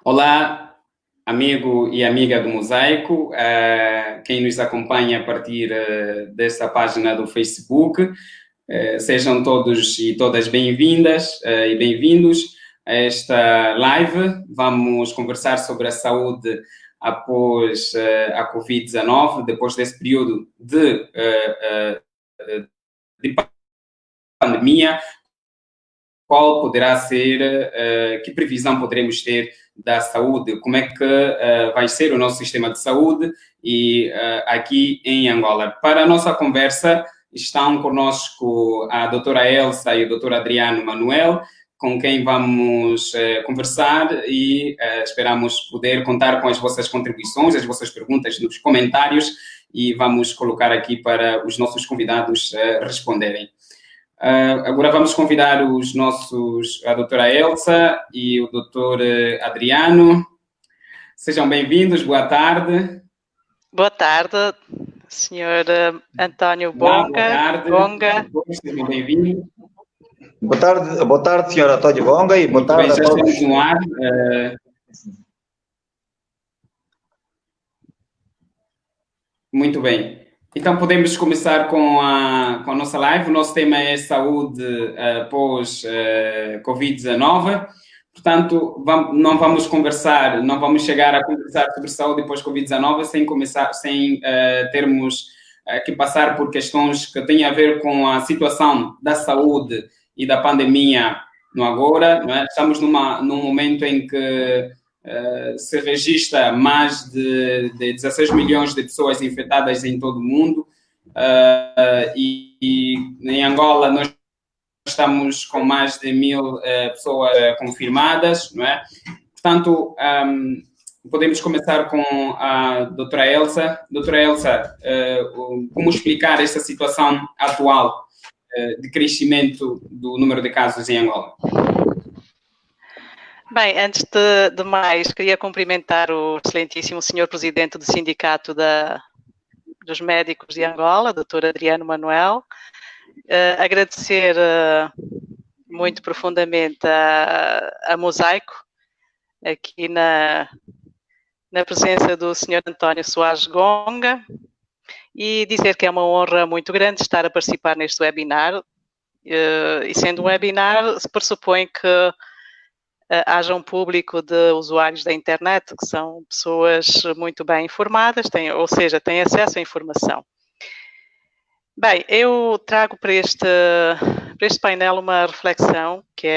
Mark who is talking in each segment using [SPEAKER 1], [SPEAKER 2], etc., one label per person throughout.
[SPEAKER 1] Olá, amigo e amiga do Mosaico, quem nos acompanha a partir desta página do Facebook, sejam todos e todas bem-vindas e bem-vindos a esta live. Vamos conversar sobre a saúde após a Covid-19, depois desse período de pandemia. Qual poderá ser, que previsão poderemos ter da saúde, como é que vai ser o nosso sistema de saúde e aqui em Angola. Para a nossa conversa estão conosco a doutora Elsa e o doutor Adriano Manuel, com quem vamos conversar e esperamos poder contar com as vossas contribuições, as vossas perguntas nos comentários e vamos colocar aqui para os nossos convidados responderem. Agora vamos convidar a doutora Elsa e o doutor Adriano. Sejam bem-vindos, boa tarde.
[SPEAKER 2] Boa tarde, senhor António Bonga.
[SPEAKER 1] Boa tarde.
[SPEAKER 2] Bonga.
[SPEAKER 1] Sejam bem-vindos.
[SPEAKER 3] Boa tarde, senhor António Bonga, e boa tarde
[SPEAKER 1] bem,
[SPEAKER 3] a todos.
[SPEAKER 1] Estamos no ar. Muito bem. Então, podemos começar com a nossa live. O nosso tema é saúde pós-Covid-19. Portanto, não vamos chegar a conversar sobre saúde pós-Covid-19 sem termos que passar por questões que têm a ver com a situação da saúde e da pandemia no agora. Não é? Estamos num momento em que se registra mais de 16 milhões de pessoas infectadas em todo o mundo e em Angola nós estamos com mais de 1.000 pessoas confirmadas, não é? Portanto, podemos começar com a doutora Elsa. Doutora Elsa, como explicar esta situação atual de crescimento do número de casos em Angola?
[SPEAKER 2] Bem, antes de mais, queria cumprimentar o excelentíssimo senhor presidente do Sindicato dos Médicos de Angola, doutor Adriano Manuel, agradecer muito profundamente a Mosaico, aqui na presença do senhor António Soares Gonga, e dizer que é uma honra muito grande estar a participar neste webinar, e sendo um webinar, se pressupõe que haja um público de usuários da internet, que são pessoas muito bem informadas, ou seja, têm acesso à informação. Bem, eu trago para este painel uma reflexão que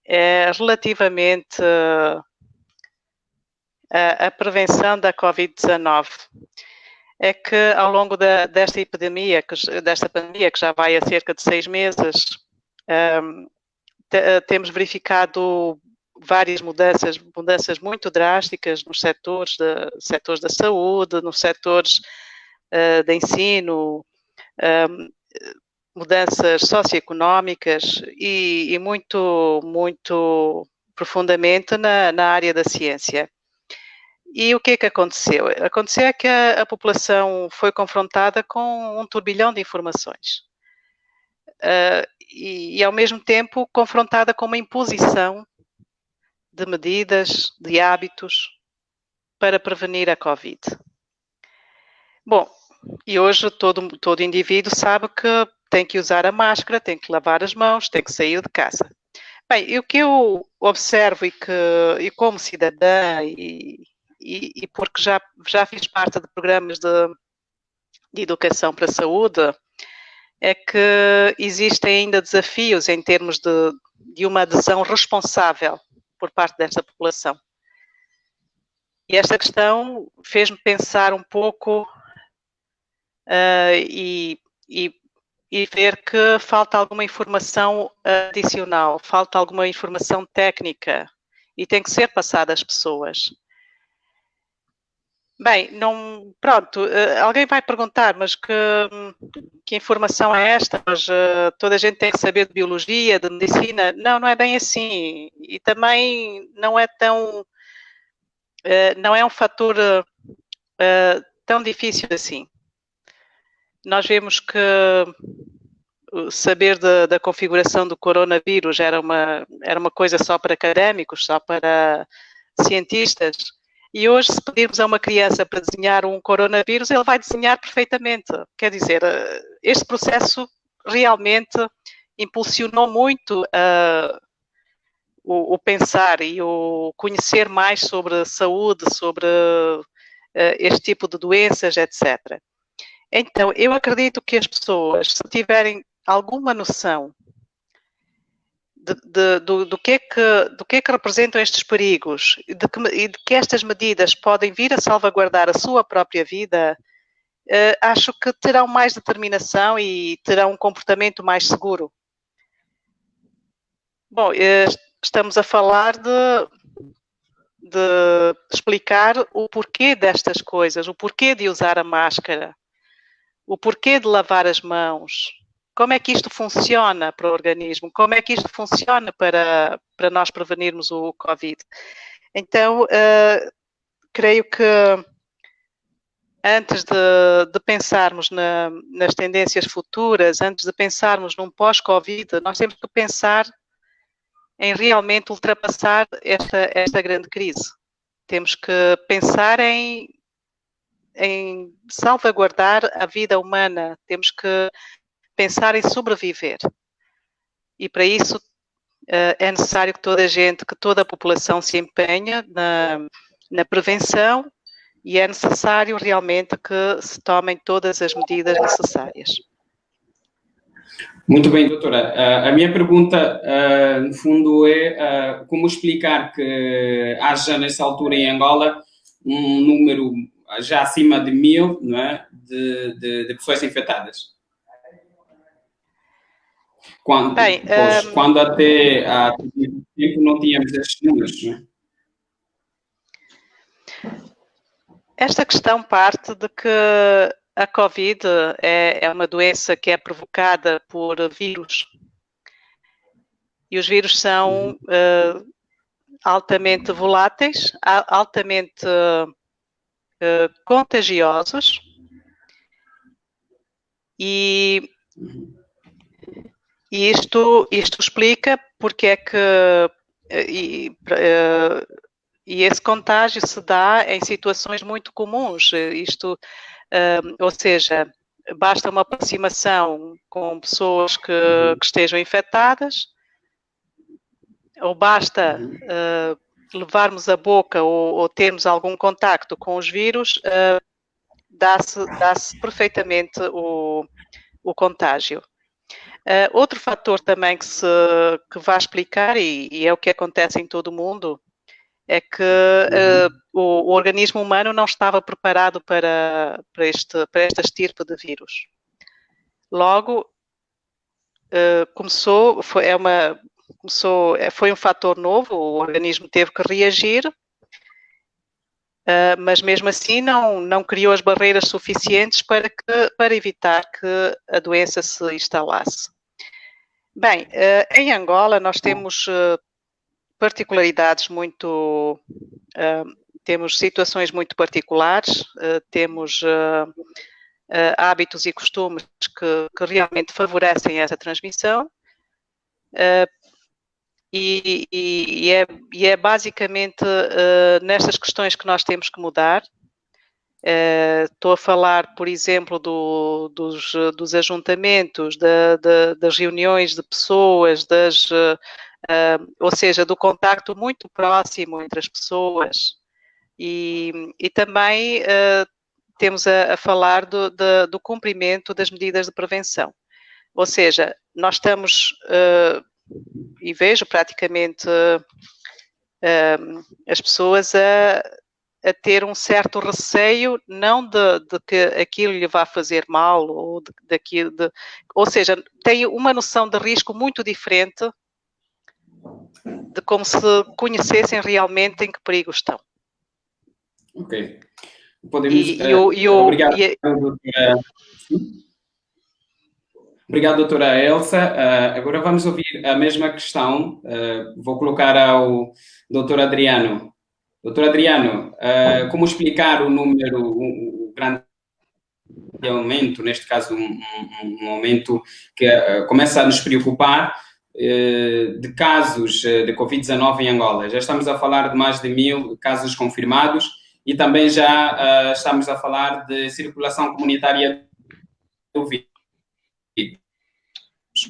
[SPEAKER 2] é relativamente à prevenção da Covid-19. É que ao longo desta pandemia, que já vai há cerca de 6 meses, temos verificado várias mudanças muito drásticas nos setores da saúde, nos setores de ensino, mudanças socioeconómicas e muito, muito profundamente na área da ciência. E o que é que aconteceu? Aconteceu que a população foi confrontada com um turbilhão de informações. E, ao mesmo tempo, confrontada com uma imposição de medidas, de hábitos para prevenir a Covid. Bom, e hoje todo indivíduo sabe que tem que usar a máscara, tem que lavar as mãos, tem que sair de casa. Bem, e o que eu observo e como cidadã e porque já fiz parte de programas de educação para a saúde, é que existem ainda desafios em termos de uma adesão responsável por parte desta população. E esta questão fez-me pensar um pouco e ver que falta alguma informação adicional, falta alguma informação técnica e tem que ser passada às pessoas. Bem, pronto, alguém vai perguntar, mas que informação é esta? Mas toda a gente tem que saber de biologia, de medicina. Não é bem assim. E também não é não é um fator tão difícil assim. Nós vemos que saber da configuração do coronavírus era uma coisa só para académicos, só para cientistas. E hoje, se pedirmos a uma criança para desenhar um coronavírus, ele vai desenhar perfeitamente. Quer dizer, este processo realmente impulsionou muito o pensar e o conhecer mais sobre saúde, sobre este tipo de doenças, etc. Então, eu acredito que as pessoas, se tiverem alguma noção do que é que representam estes perigos e de que estas medidas podem vir a salvaguardar a sua própria vida, acho que terão mais determinação e terão um comportamento mais seguro. Bom, estamos a falar de explicar o porquê destas coisas, o porquê de usar a máscara, o porquê de lavar as mãos, como é que isto funciona para o organismo, como é que isto funciona para nós prevenirmos o Covid. Então, creio que antes de pensarmos nas tendências futuras, antes de pensarmos num pós-Covid, nós temos que pensar em realmente ultrapassar esta grande crise. Temos que pensar em salvaguardar a vida humana, temos que pensar em sobreviver. E para isso é necessário que toda a população se empenhe na prevenção e é necessário realmente que se tomem todas as medidas necessárias.
[SPEAKER 1] Muito bem, doutora. A minha pergunta, no fundo, é como explicar que haja, nessa altura, em Angola, um número já acima de 1000, não é, de pessoas infectadas. Quando até há tempo não tínhamos estes números, não é?
[SPEAKER 2] Esta questão parte de que a Covid é uma doença que é provocada por vírus. E os vírus são altamente voláteis, altamente contagiosos e isto explica porque é que e esse contágio se dá em situações muito comuns. Ou seja, basta uma aproximação com pessoas que estejam infectadas, ou basta levarmos a boca ou termos algum contacto com os vírus, dá-se perfeitamente o contágio. Outro fator também que vai explicar, e é o que acontece em todo o mundo, é que o organismo humano não estava preparado para esta estirpe de vírus. Logo, foi um fator novo, o organismo teve que reagir, mas mesmo assim não criou as barreiras suficientes para evitar que a doença se instalasse. Bem, em Angola nós temos particularidades temos situações muito particulares, temos hábitos e costumes que realmente favorecem essa transmissão e é basicamente nestas questões que nós temos que mudar. Estou a falar, por exemplo, dos ajuntamentos, das reuniões de pessoas, ou seja, do contacto muito próximo entre as pessoas e também temos a falar do cumprimento das medidas de prevenção. Ou seja, nós estamos, e vejo praticamente as pessoas a ter um certo receio, não de que aquilo lhe vá fazer mal, ou seja, tem uma noção de risco muito diferente de como se conhecessem realmente em que perigo estão.
[SPEAKER 1] Ok. Podemos... obrigado, doutora. Obrigado, doutora Elsa. Agora vamos ouvir a mesma questão. Vou colocar ao doutor Adriano. Doutor Adriano, como explicar o número, o grande de aumento, neste caso um aumento que começa a nos preocupar, de casos de Covid-19 em Angola. Já estamos a falar de mais de 1.000 casos confirmados e também já estamos a falar de circulação comunitária do vírus.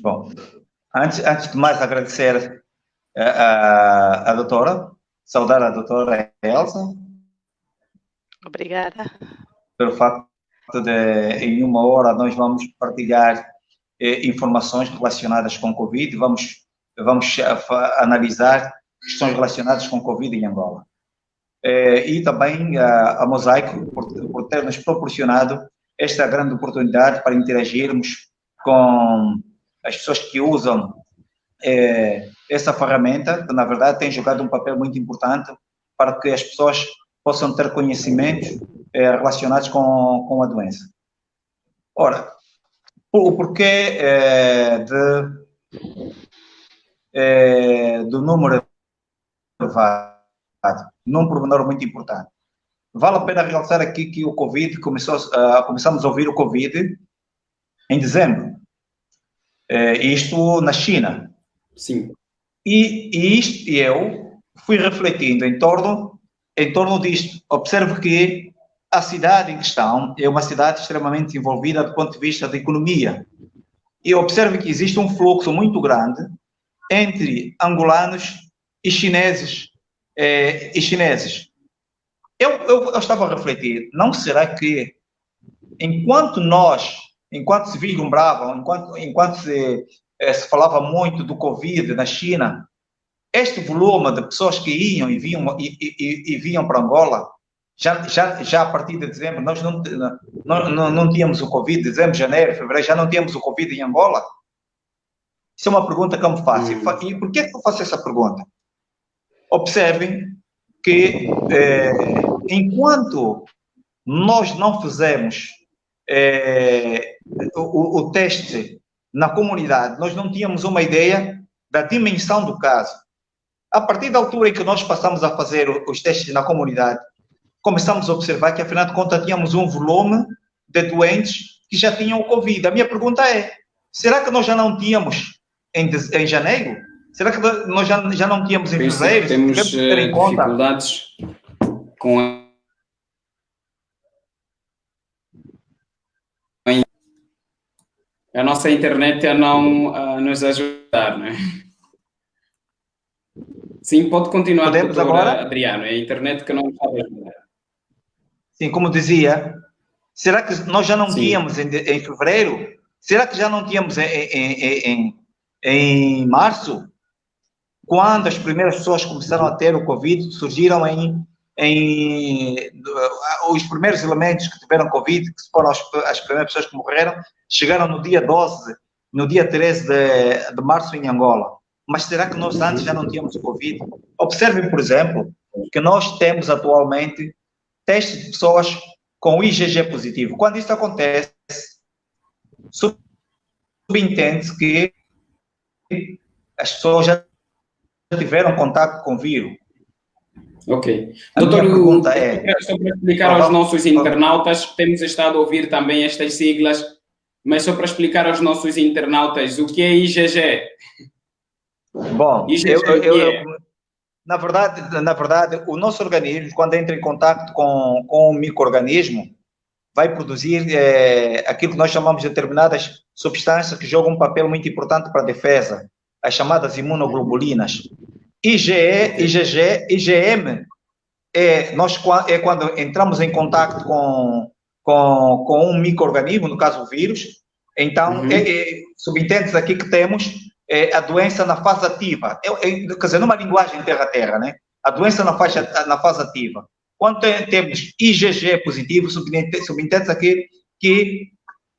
[SPEAKER 3] Bom, antes de mais agradecer a doutora, saudar a doutora Elsa.
[SPEAKER 2] Obrigada.
[SPEAKER 3] Pelo facto de, em uma hora, nós vamos partilhar informações relacionadas com Covid, vamos analisar questões relacionadas com Covid em Angola. E também a Mosaico, por ter nos proporcionado esta grande oportunidade para interagirmos com as pessoas que usam essa ferramenta, que na verdade tem jogado um papel muito importante para que as pessoas possam ter conhecimentos relacionados com a doença. Ora, o porquê do número elevado, num pormenor muito importante. Vale a pena realçar aqui que o Covid começamos a ouvir o Covid em dezembro. Isto na China.
[SPEAKER 1] Sim.
[SPEAKER 3] E eu fui refletindo em torno disto. Observo que a cidade em questão é uma cidade extremamente envolvida do ponto de vista da economia. E observo que existe um fluxo muito grande entre angolanos e chineses. Eu estava a refletir, não será que enquanto se vislumbrava, enquanto se falava muito do Covid na China, este volume de pessoas que iam e vinham para Angola, já a partir de dezembro, nós não tínhamos o Covid, dezembro, janeiro, fevereiro, já não tínhamos o Covid em Angola? Isso é uma pergunta que eu me faço. E por que eu faço essa pergunta? Observem que, enquanto nós não fizemos o teste na comunidade, nós não tínhamos uma ideia da dimensão do caso. A partir da altura em que nós passamos a fazer os testes na comunidade, começamos a observar que, afinal de contas, tínhamos um volume de doentes que já tinham o Covid. A minha pergunta é, será que nós já não tínhamos em janeiro? Será que nós já não tínhamos em fevereiro?
[SPEAKER 1] Temos dificuldades com a nossa internet a não nos ajudar, não é? Sim, pode continuar,
[SPEAKER 3] Podemos agora?
[SPEAKER 1] Adriano, é a internet que não está a ajudar.
[SPEAKER 3] Sim, como dizia, será que nós já não tínhamos em fevereiro? Será que já não tínhamos em março? Quando as primeiras pessoas começaram a ter o Covid, surgiram os primeiros elementos que tiveram Covid, que foram as primeiras pessoas que morreram, chegaram no dia 12, no dia 13 de março em Angola. Mas será que nós antes já não tínhamos o Covid? Observem, por exemplo, que nós temos atualmente testes de pessoas com IgG positivo. Quando isso acontece, subentende-se que as pessoas já tiveram contato com o vírus.
[SPEAKER 1] Ok.
[SPEAKER 3] Doutor, pergunta
[SPEAKER 1] só para explicar aos nossos internautas, temos estado a ouvir também estas siglas, mas só para explicar aos nossos internautas o que é IgG.
[SPEAKER 3] Bom, na verdade, o nosso organismo, quando entra em contato com um micro-organismo, vai produzir aquilo que nós chamamos de determinadas substâncias que jogam um papel muito importante para a defesa, as chamadas imunoglobulinas. IgE, IgG, IgM é quando entramos em contato com um micro-organismo, no caso o vírus, então subentende-se aqui que temos a doença na fase ativa, quer dizer, numa linguagem terra-terra, né? A doença na fase ativa. Quando temos IgG positivo, subentende-se aqui que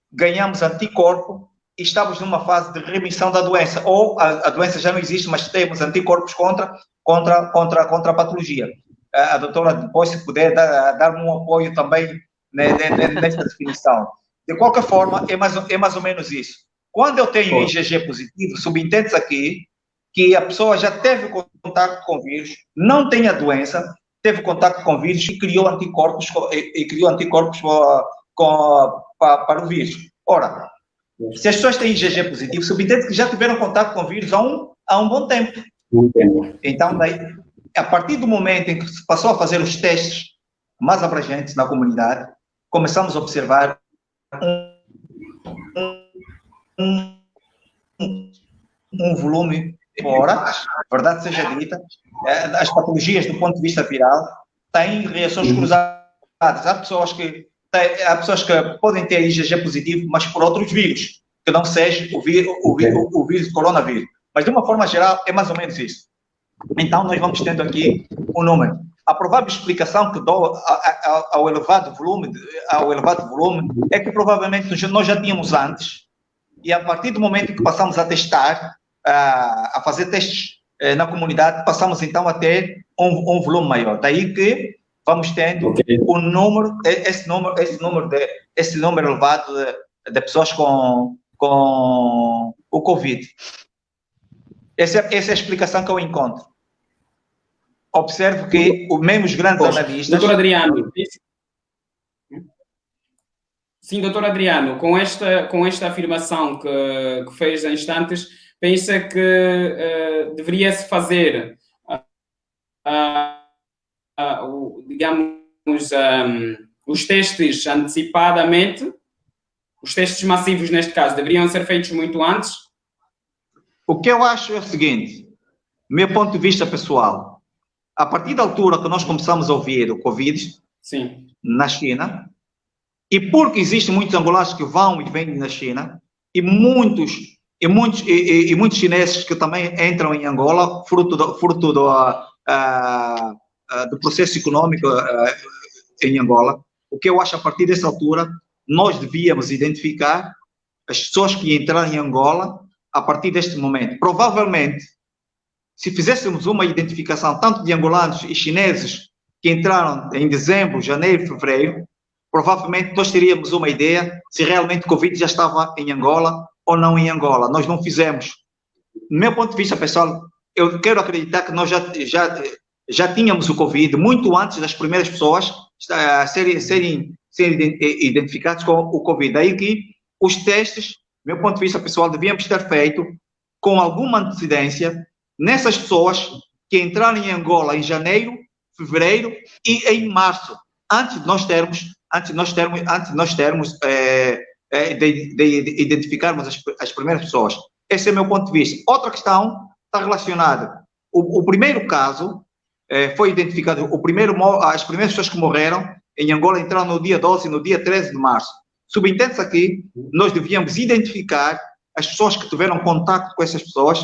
[SPEAKER 3] ganhamos anticorpo e estamos numa fase de remissão da doença, ou a doença já não existe, mas temos anticorpos contra a patologia. A doutora, depois, se puder, dar-me um apoio também nesta definição. De qualquer forma, é mais ou menos isso. Quando eu tenho IgG positivo, subentende-se aqui que a pessoa já teve contato com o vírus, não tem a doença, teve contato com o vírus e criou anticorpos para o vírus. Ora, se as pessoas têm IgG positivo, subentende que já tiveram contato com o vírus há um bom tempo. Então, daí, a partir do momento em que se passou a fazer os testes mais abrangentes na comunidade, começamos a observar um volume, embora, verdade seja dita, as patologias do ponto de vista viral têm reações cruzadas. Há pessoas que podem ter IgG positivo, mas por outros vírus, que não seja o vírus coronavírus. Mas, de uma forma geral, é mais ou menos isso. Então, nós vamos tendo aqui um número. A provável explicação que dou ao elevado volume é que provavelmente nós já tínhamos antes, e a partir do momento que passamos a testar, a fazer testes na comunidade, passamos então a ter um volume maior. Daí que vamos tendo um número, esse número elevado de pessoas com o Covid. Essa é a explicação que eu encontro. Observo que mesmo os grandes analistas...
[SPEAKER 1] Doutor Adriano, sim, doutor Adriano, com esta afirmação que fez há instantes, pensa que deveria-se fazer, digamos, os testes antecipadamente, os testes massivos, neste caso, deveriam ser feitos muito antes?
[SPEAKER 3] O que eu acho é o seguinte, meu ponto de vista pessoal, a partir da altura que nós começamos a ouvir o Covid,
[SPEAKER 1] sim,
[SPEAKER 3] na China, e porque existem muitos angolanos que vão e vêm na China, e muitos chineses que também entram em Angola, fruto do processo econômico em Angola, o que eu acho a partir dessa altura, nós devíamos identificar as pessoas que entraram em Angola a partir deste momento. Provavelmente, se fizéssemos uma identificação tanto de angolanos e chineses que entraram em dezembro, janeiro, fevereiro, provavelmente nós teríamos uma ideia se realmente o Covid já estava em Angola ou não em Angola. Nós não fizemos. Do meu ponto de vista, pessoal, eu quero acreditar que nós já tínhamos o Covid muito antes das primeiras pessoas serem identificadas com o Covid. Daí que os testes, do meu ponto de vista pessoal, devíamos ter feito com alguma antecedência nessas pessoas que entraram em Angola em janeiro, fevereiro e em março, antes de nós identificarmos as primeiras pessoas. Esse é o meu ponto de vista. Outra questão está relacionada. O primeiro caso foi identificado, as primeiras pessoas que morreram em Angola entraram no dia 12 e no dia 13 de março. Subentende-se aqui, nós devíamos identificar as pessoas que tiveram contato com essas pessoas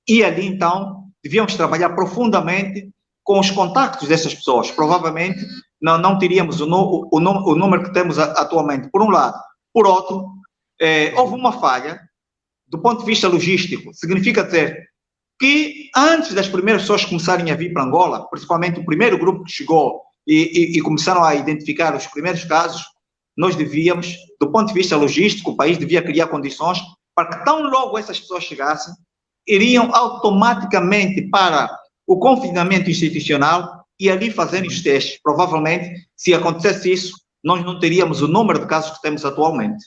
[SPEAKER 3] e ali, então, devíamos trabalhar profundamente com os contactos dessas pessoas. Provavelmente, não teríamos o número que temos atualmente, por um lado. Por outro, houve uma falha do ponto de vista logístico. Significa dizer que antes das primeiras pessoas começarem a vir para Angola, principalmente o primeiro grupo que chegou e começaram a identificar os primeiros casos, nós devíamos, do ponto de vista logístico, o país devia criar condições para que tão logo essas pessoas chegassem, iriam automaticamente para o confinamento institucional e ali fazerem os testes. Provavelmente, se acontecesse isso, nós não teríamos o número de casos que temos atualmente.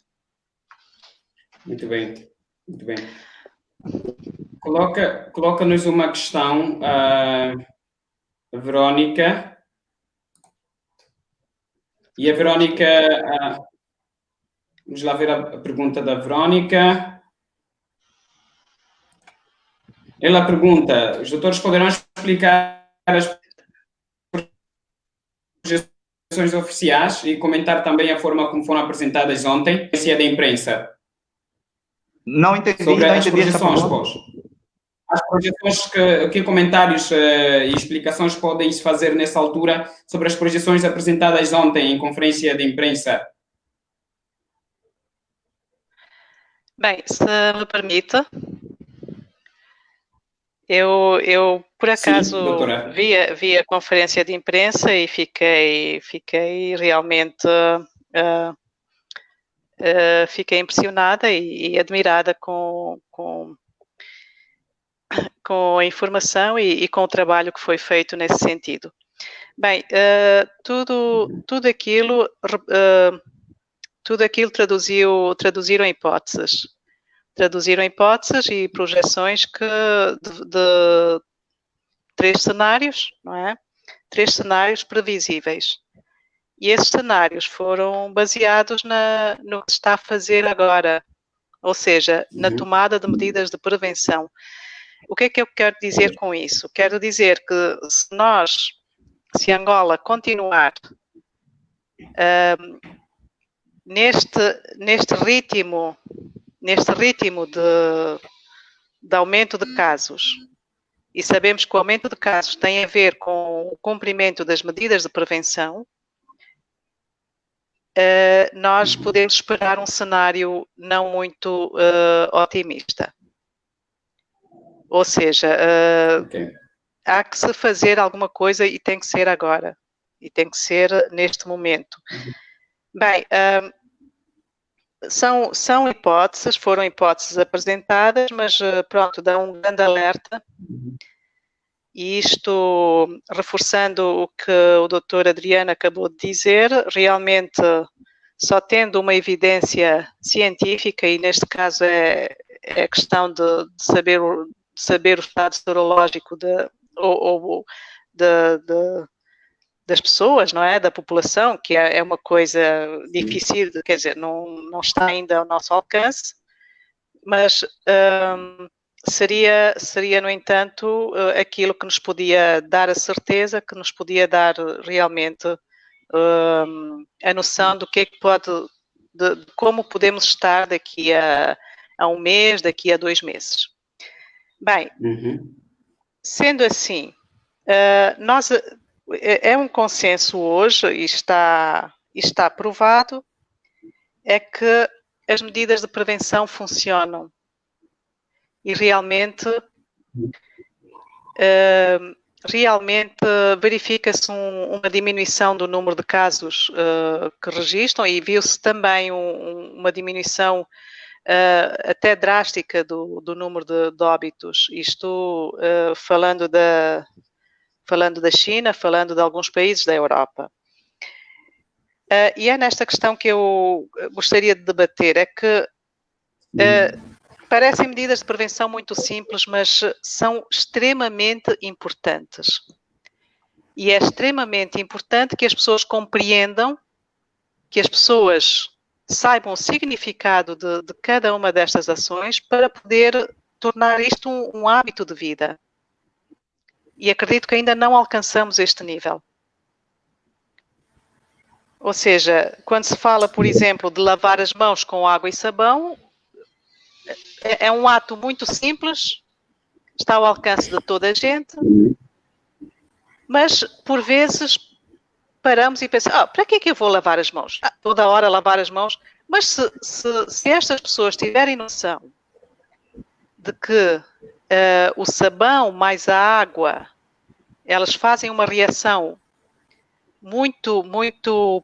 [SPEAKER 1] Muito bem, muito bem. Coloca-nos uma questão, Verónica. E a Verónica, vamos lá ver a pergunta da Verónica. Ela pergunta, os doutores poderão explicar as projeções oficiais e comentar também a forma como foram apresentadas ontem, da imprensa?
[SPEAKER 3] Não entendi.
[SPEAKER 1] Sobre as projeções, as projeções, que comentários e explicações podem se fazer nessa altura sobre as projeções apresentadas ontem em conferência de imprensa?
[SPEAKER 2] Bem, se me permite, eu por acaso vi a conferência de imprensa e fiquei realmente fiquei impressionada e admirada com a informação e com o trabalho que foi feito nesse sentido. Bem, tudo tudo aquilo traduziram hipóteses. Traduziram hipóteses e projeções de 3 cenários, não é? 3 cenários previsíveis. E esses cenários foram baseados no que se está a fazer agora, ou seja, na tomada de medidas de prevenção. O que é que eu quero dizer com isso? Quero dizer que se Angola continuar neste ritmo de aumento de casos, e sabemos que o aumento de casos tem a ver com o cumprimento das medidas de prevenção, nós podemos esperar um cenário não muito otimista. Ou seja, há que se fazer alguma coisa e tem que ser agora. E tem que ser neste momento. Bem, são hipóteses, foram hipóteses apresentadas, mas pronto, dá um grande alerta. E isto, reforçando o que o Dr. Adriano acabou de dizer, realmente só tendo uma evidência científica, e neste caso é a questão de saber o estado serológico das pessoas, não é? Da população, que é uma coisa difícil, quer dizer, não está ainda ao nosso alcance, mas seria, no entanto, aquilo que nos podia dar a certeza, que nos podia dar realmente a noção do que é que de como podemos estar daqui a um mês, daqui a 2 meses. Bem, sendo assim, é um consenso hoje, e está provado, é que as medidas de prevenção funcionam. E realmente verifica-se uma diminuição do número de casos que registram, e viu-se também uma diminuição até drástica do número de óbitos. Isto falando da China, falando de alguns países da Europa. E é nesta questão que eu gostaria de debater, é que parecem medidas de prevenção muito simples, mas são extremamente importantes. E é extremamente importante que as pessoas compreendam, que as pessoas saibam o significado de cada uma destas ações para poder tornar isto um hábito de vida. E acredito que ainda não alcançamos este nível. Ou seja, quando se fala, por exemplo, de lavar as mãos com água e sabão, é um ato muito simples, está ao alcance de toda a gente, mas, por vezes, paramos e pensamos, para que é que eu vou lavar as mãos? Toda hora lavar as mãos. Mas se estas pessoas tiverem noção de que o sabão mais a água, elas fazem uma reação muito, muito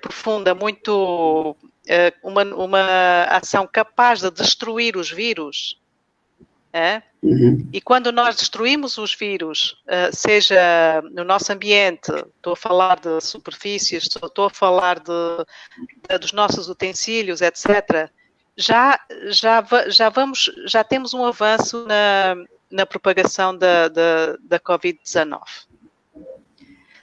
[SPEAKER 2] profunda, muito uma ação capaz de destruir os vírus. E quando nós destruímos os vírus, seja no nosso ambiente, estou a falar de superfícies, estou a falar dos nossos utensílios, etc., já temos um avanço na propagação da Covid-19.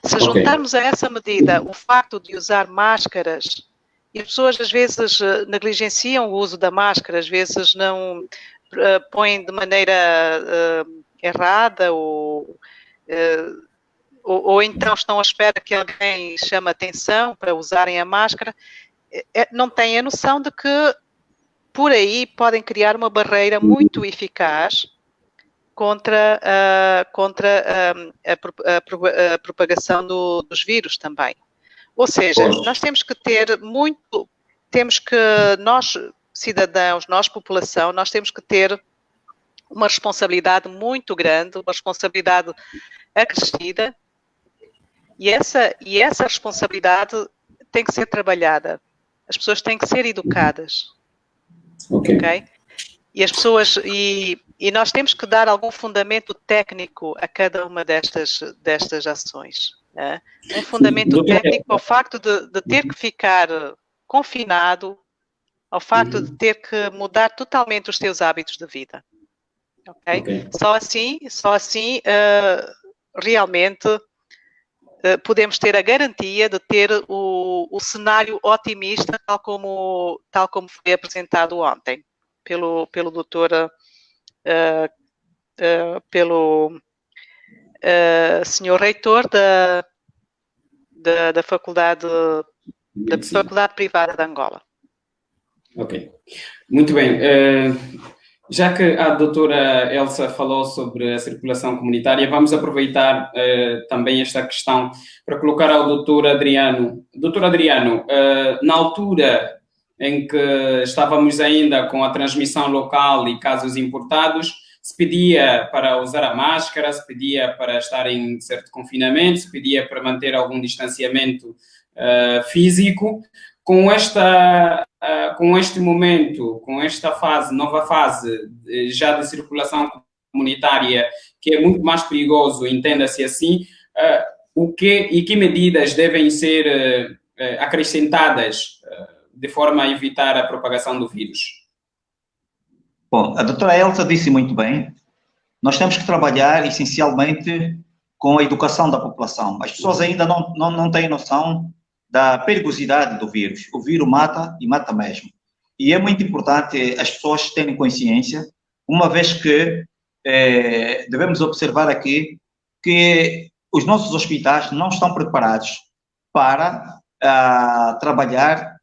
[SPEAKER 2] Se juntarmos a essa medida o facto de usar máscaras, e as pessoas às vezes negligenciam o uso da máscara, às vezes não põem de maneira errada ou então estão à espera que alguém chame a atenção para usarem a máscara, não têm a noção de que por aí podem criar uma barreira muito eficaz contra a propagação dos vírus também. Ou seja, nós temos que nós, cidadãos, nós, população, nós temos que ter uma responsabilidade muito grande, uma responsabilidade acrescida, e essa responsabilidade tem que ser trabalhada. As pessoas têm que ser educadas. Ok? E as pessoas, e nós temos que dar algum fundamento técnico a cada uma destas ações. Um fundamento técnico ao facto de ter que ficar confinado ao facto de ter que mudar totalmente os teus hábitos de vida. Okay? Só assim realmente podemos ter a garantia de ter o cenário otimista, tal como foi apresentado ontem pelo doutor, pelo senhor reitor da Faculdade Privada de Angola.
[SPEAKER 1] Ok. Muito bem. Já que a doutora Elsa falou sobre a circulação comunitária, vamos aproveitar também esta questão para colocar ao doutor Adriano. Doutor Adriano, na altura em que estávamos ainda com a transmissão local e casos importados, se pedia para usar a máscara, se pedia para estar em certo confinamento, se pedia para manter algum distanciamento físico. Com este momento, com esta nova fase já de circulação comunitária, que é muito mais perigoso, entenda-se assim, que medidas devem ser acrescentadas de forma a evitar a propagação do vírus?
[SPEAKER 3] Bom, a doutora Elsa disse muito bem, nós temos que trabalhar essencialmente com a educação da população. As pessoas ainda não têm noção da perigosidade do vírus. O vírus mata e mata mesmo. E é muito importante as pessoas terem consciência, uma vez que devemos observar aqui que os nossos hospitais não estão preparados para trabalhar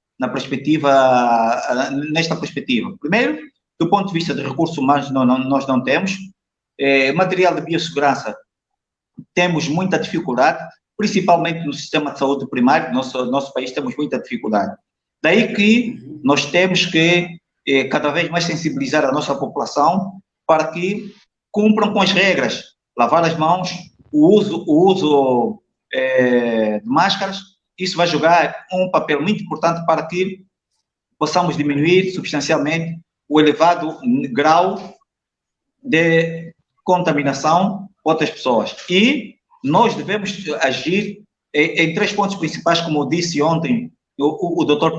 [SPEAKER 3] nesta perspectiva. Primeiro, do ponto de vista de recursos humanos, nós não temos. Material de biossegurança, temos muita dificuldade, principalmente no sistema de saúde primário, nosso país temos muita dificuldade. Daí que nós temos que cada vez mais sensibilizar a nossa população para que cumpram com as regras, lavar as mãos, o uso de máscaras. Isso vai jogar um papel muito importante para que possamos diminuir substancialmente o elevado grau de contaminação por outras pessoas. E nós devemos agir em 3 pontos principais, como disse ontem o Dr.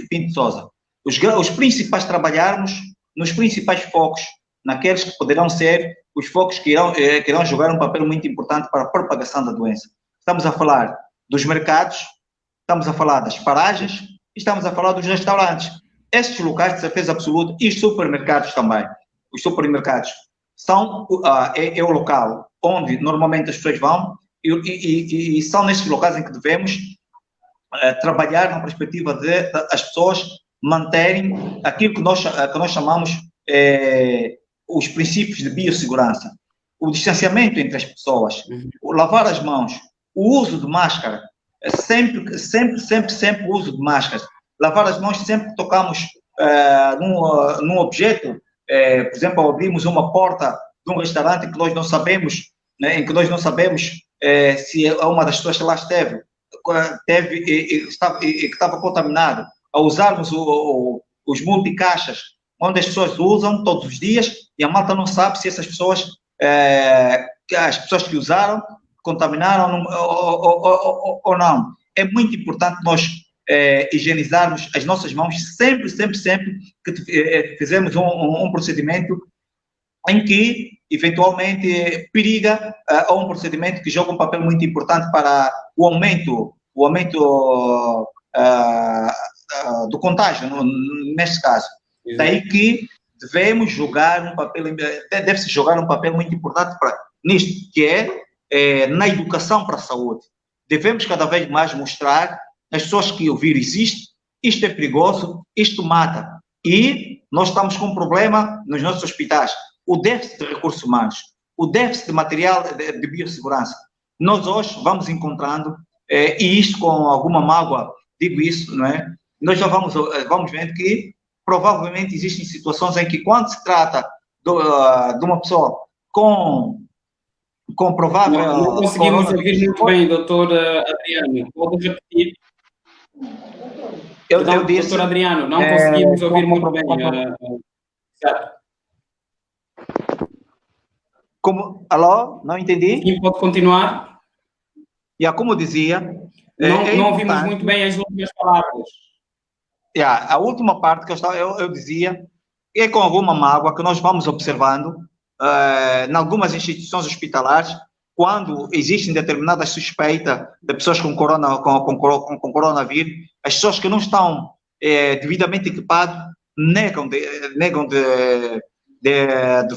[SPEAKER 3] Pinto Sousa. Os principais trabalharmos nos principais focos, naqueles que poderão ser os focos que irão jogar um papel muito importante para a propagação da doença. Estamos a falar dos mercados, estamos a falar das paragens e estamos a falar dos restaurantes. Estes locais, de certeza absoluta, e os supermercados também. Os supermercados é o local onde normalmente as pessoas vão e são nesses locais em que devemos trabalhar na perspectiva de as pessoas manterem aquilo que nós chamamos os princípios de biossegurança. O distanciamento entre as pessoas, o lavar as mãos, o uso de máscara, sempre o uso de máscaras. Lavar as mãos sempre que tocamos num objeto, por exemplo, abrimos uma porta de um restaurante que nós não sabemos, né, em que nós não sabemos se uma das pessoas que lá esteve que estava contaminado, a usarmos os multicaixas, onde as pessoas usam todos os dias e a malta não sabe se essas pessoas, as pessoas que usaram, contaminaram ou não. É muito importante nós higienizarmos as nossas mãos sempre que fizermos um procedimento em que, eventualmente, periga a um procedimento que joga um papel muito importante para o aumento do contágio, neste caso. Daí que devemos jogar um papel, deve-se jogar um papel muito importante nisto, que é na educação para a saúde. Devemos cada vez mais mostrar às pessoas que o vírus existe, isto é perigoso, isto mata. E nós estamos com um problema nos nossos hospitais, o déficit de recursos humanos, o déficit de material de biossegurança. Nós hoje vamos encontrando, e isto com alguma mágoa, digo isso, não é? Nós já vamos vendo que provavelmente existem situações em que, quando se trata de uma pessoa com provável...
[SPEAKER 1] Não conseguimos ouvir muito bem, doutor Adriano. Pode repetir?
[SPEAKER 3] Eu disse...
[SPEAKER 1] Doutor Adriano, não conseguimos ouvir muito bem.
[SPEAKER 3] Alô? Não entendi?
[SPEAKER 1] Sim, pode continuar.
[SPEAKER 3] Como dizia...
[SPEAKER 1] Não ouvimos muito bem as últimas palavras.
[SPEAKER 3] a última parte que eu dizia é com alguma mágoa que nós vamos observando em algumas instituições hospitalares, quando existem determinadas suspeitas de pessoas com coronavírus, as pessoas que não estão devidamente equipadas negam de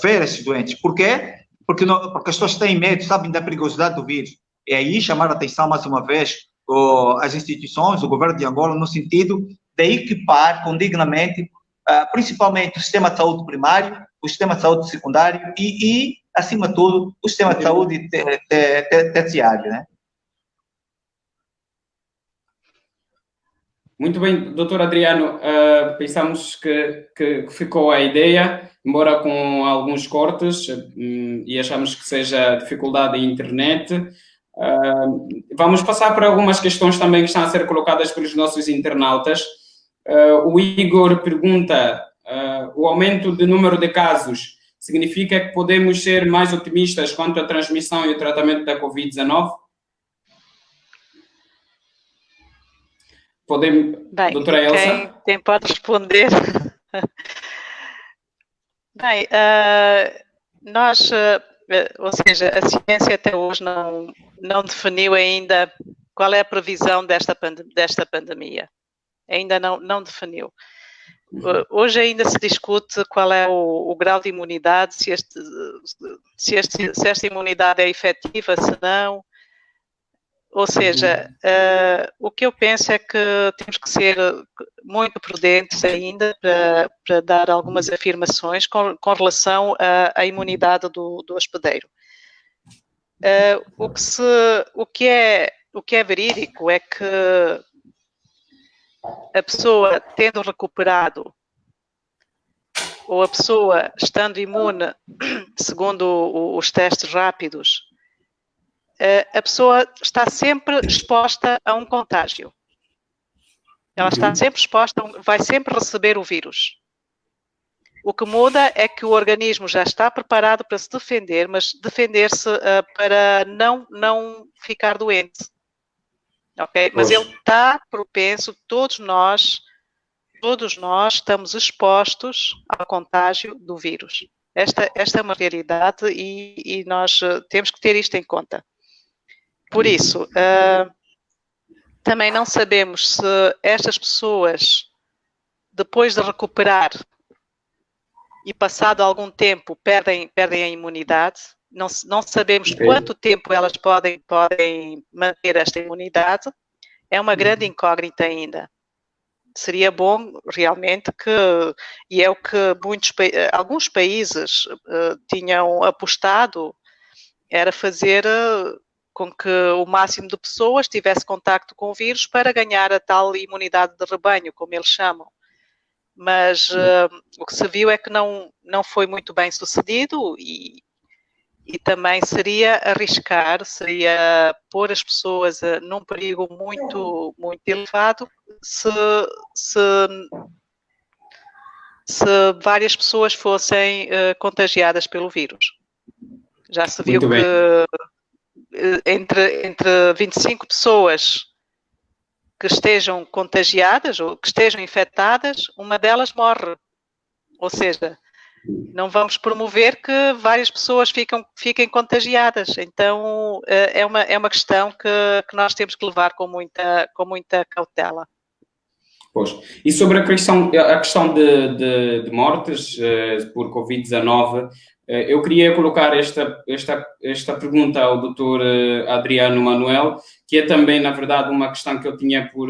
[SPEAKER 3] ver esses doentes. Por quê? Porque as pessoas têm medo, sabem da perigosidade do vírus. E aí chamar a atenção, mais uma vez, as instituições, o governo de Angola, no sentido de equipar condignamente, principalmente o sistema de saúde primário, o sistema de saúde secundário e acima de tudo, o sistema de saúde terciário, né?
[SPEAKER 1] Muito bem, doutor Adriano, pensamos que ficou a ideia, embora com alguns cortes, e achamos que seja dificuldade da internet. Vamos passar por algumas questões também que estão a ser colocadas pelos nossos internautas. O Igor pergunta, o aumento do número de casos significa que podemos ser mais otimistas quanto à transmissão e o tratamento da Covid-19?
[SPEAKER 2] Bem,
[SPEAKER 1] doutora Elsa?
[SPEAKER 2] Quem pode responder? Bem, ou seja, a ciência até hoje não definiu ainda qual é a previsão desta pandemia. Ainda não definiu. Hoje ainda se discute qual é o grau de imunidade, se esta imunidade é efetiva, se não. Ou seja, o que eu penso é que temos que ser muito prudentes ainda para dar algumas afirmações com relação à imunidade do hospedeiro. O que é verídico é que a pessoa tendo recuperado ou a pessoa estando imune, segundo os testes rápidos, a pessoa está sempre exposta a um contágio. Ela está sempre exposta, vai sempre receber o vírus. O que muda é que o organismo já está preparado para se defender, mas defender-se para não ficar doente. Okay? Mas ele está propenso, todos nós estamos expostos ao contágio do vírus. Esta é uma realidade e nós temos que ter isto em conta. Por isso, também não sabemos se estas pessoas, depois de recuperar e passado algum tempo, perdem a imunidade. Não sabemos quanto tempo elas podem manter esta imunidade. É uma grande incógnita ainda. Seria bom, realmente, e é o que alguns países tinham apostado, era fazer com que o máximo de pessoas tivesse contacto com o vírus para ganhar a tal imunidade de rebanho, como eles chamam. Mas o que se viu é que não foi muito bem sucedido e também seria arriscar, seria pôr as pessoas num perigo muito, muito elevado se várias pessoas fossem contagiadas pelo vírus. Já se viu que entre 25 pessoas que estejam contagiadas ou que estejam infectadas, uma delas morre. Ou seja, não vamos promover que várias pessoas fiquem contagiadas. Então, é uma questão que nós temos que levar com muita cautela.
[SPEAKER 1] Pois. E sobre a questão de mortes por Covid-19, eu queria colocar esta pergunta ao Dr. Adriano Manuel, que é também, na verdade, uma questão que eu tinha por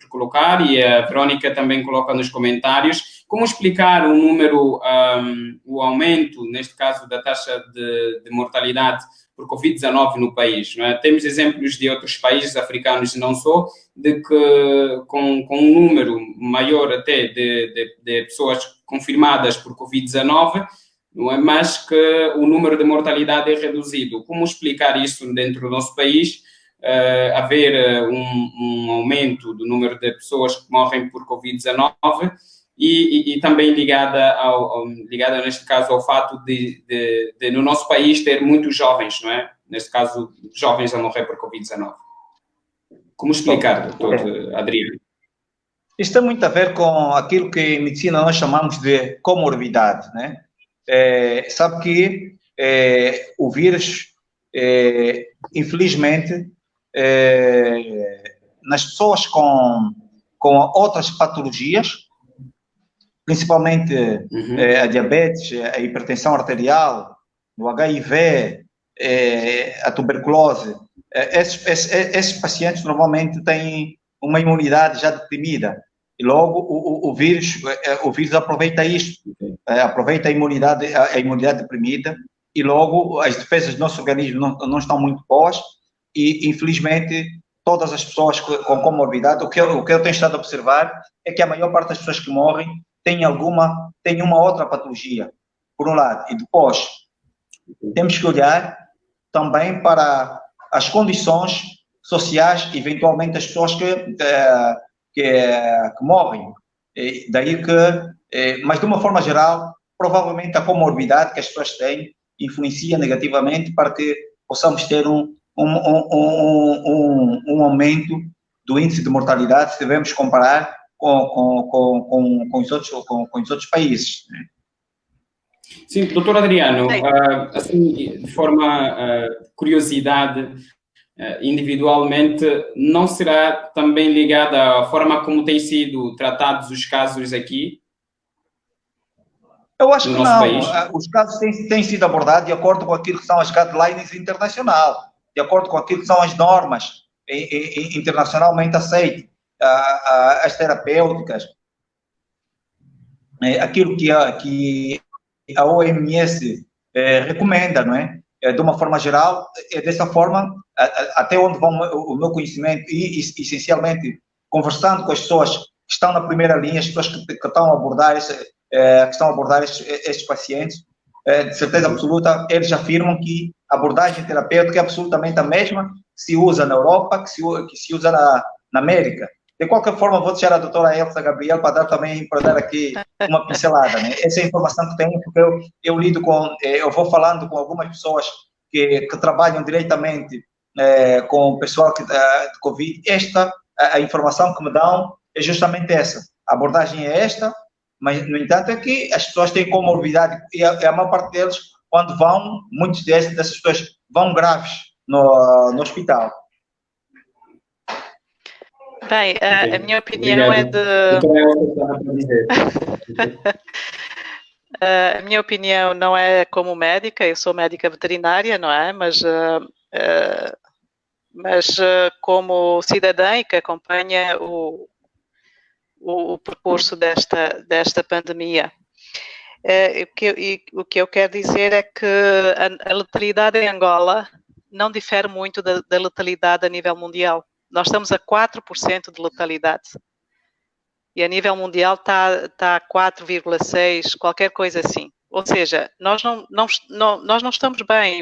[SPEAKER 1] colocar, e a Verónica também coloca nos comentários. Como explicar o aumento, neste caso, da taxa de mortalidade por Covid-19 no país? Não é? Temos exemplos de outros países africanos e não só, de que com um número maior até de pessoas confirmadas por Covid-19, não é? Mas que o número de mortalidade é reduzido. Como explicar isso dentro do nosso país? Haver um aumento do número de pessoas que morrem por Covid-19 e também ligada, neste caso, ao fato de no nosso país ter muitos jovens, não é? Neste caso, jovens a morrer por Covid-19. Como explicar, doutor Adriano?
[SPEAKER 3] Isso tem muito a ver com aquilo que em medicina nós chamamos de comorbidade, né? Sabe que o vírus, infelizmente, nas pessoas com outras patologias, principalmente a diabetes, a hipertensão arterial, o HIV, a tuberculose, esses pacientes normalmente têm uma imunidade já deprimida. E logo o vírus aproveita isto, aproveita a imunidade deprimida, e logo as defesas do nosso organismo não estão muito boas, e infelizmente todas as pessoas com comorbidade, o que eu tenho estado a observar é que a maior parte das pessoas que morrem tem uma outra patologia, por um lado. E depois, temos que olhar também para as condições sociais, eventualmente, das pessoas que morrem. Daí que, mas de uma forma geral, provavelmente a comorbidade que as pessoas têm influencia negativamente para que possamos ter um aumento do índice de mortalidade se devemos comparar com os outros países.
[SPEAKER 1] Sim, doutor Adriano, assim, de forma curiosidade, individualmente, não será também ligada à forma como têm sido tratados os casos aqui?
[SPEAKER 3] Eu acho que não. Os casos têm sido abordados de acordo com aquilo que são as guidelines internacionais, de acordo com aquilo que são as normas internacionalmente aceitas, as terapêuticas, aquilo que a OMS recomenda, não é? De uma forma geral, dessa forma, até onde vão o meu conhecimento, e essencialmente conversando com as pessoas que estão na primeira linha, as pessoas que estão a abordar estes pacientes, de certeza absoluta, eles afirmam que a abordagem terapêutica é absolutamente a mesma que se usa na Europa, que se usa na América. De qualquer forma, vou deixar a doutora Elsa Gabriel para dar aqui uma pincelada, né? Essa é a informação que tenho, porque eu vou falando com algumas pessoas que trabalham diretamente com o pessoal de Covid. A informação que me dão é justamente essa. A abordagem é esta, mas, no entanto, é que as pessoas têm comorbidade, e a maior parte deles, quando vão, muitas dessas pessoas vão graves no hospital.
[SPEAKER 2] Bem, a minha opinião é de... A minha opinião não é como médica, eu sou médica veterinária, não é? Mas como cidadã e que acompanha o percurso desta pandemia. O que eu quero dizer é que a letalidade em Angola não difere muito da letalidade a nível mundial. Nós estamos a 4% de letalidade. E a nível mundial está a 4,6%, qualquer coisa assim. Ou seja, nós não estamos bem.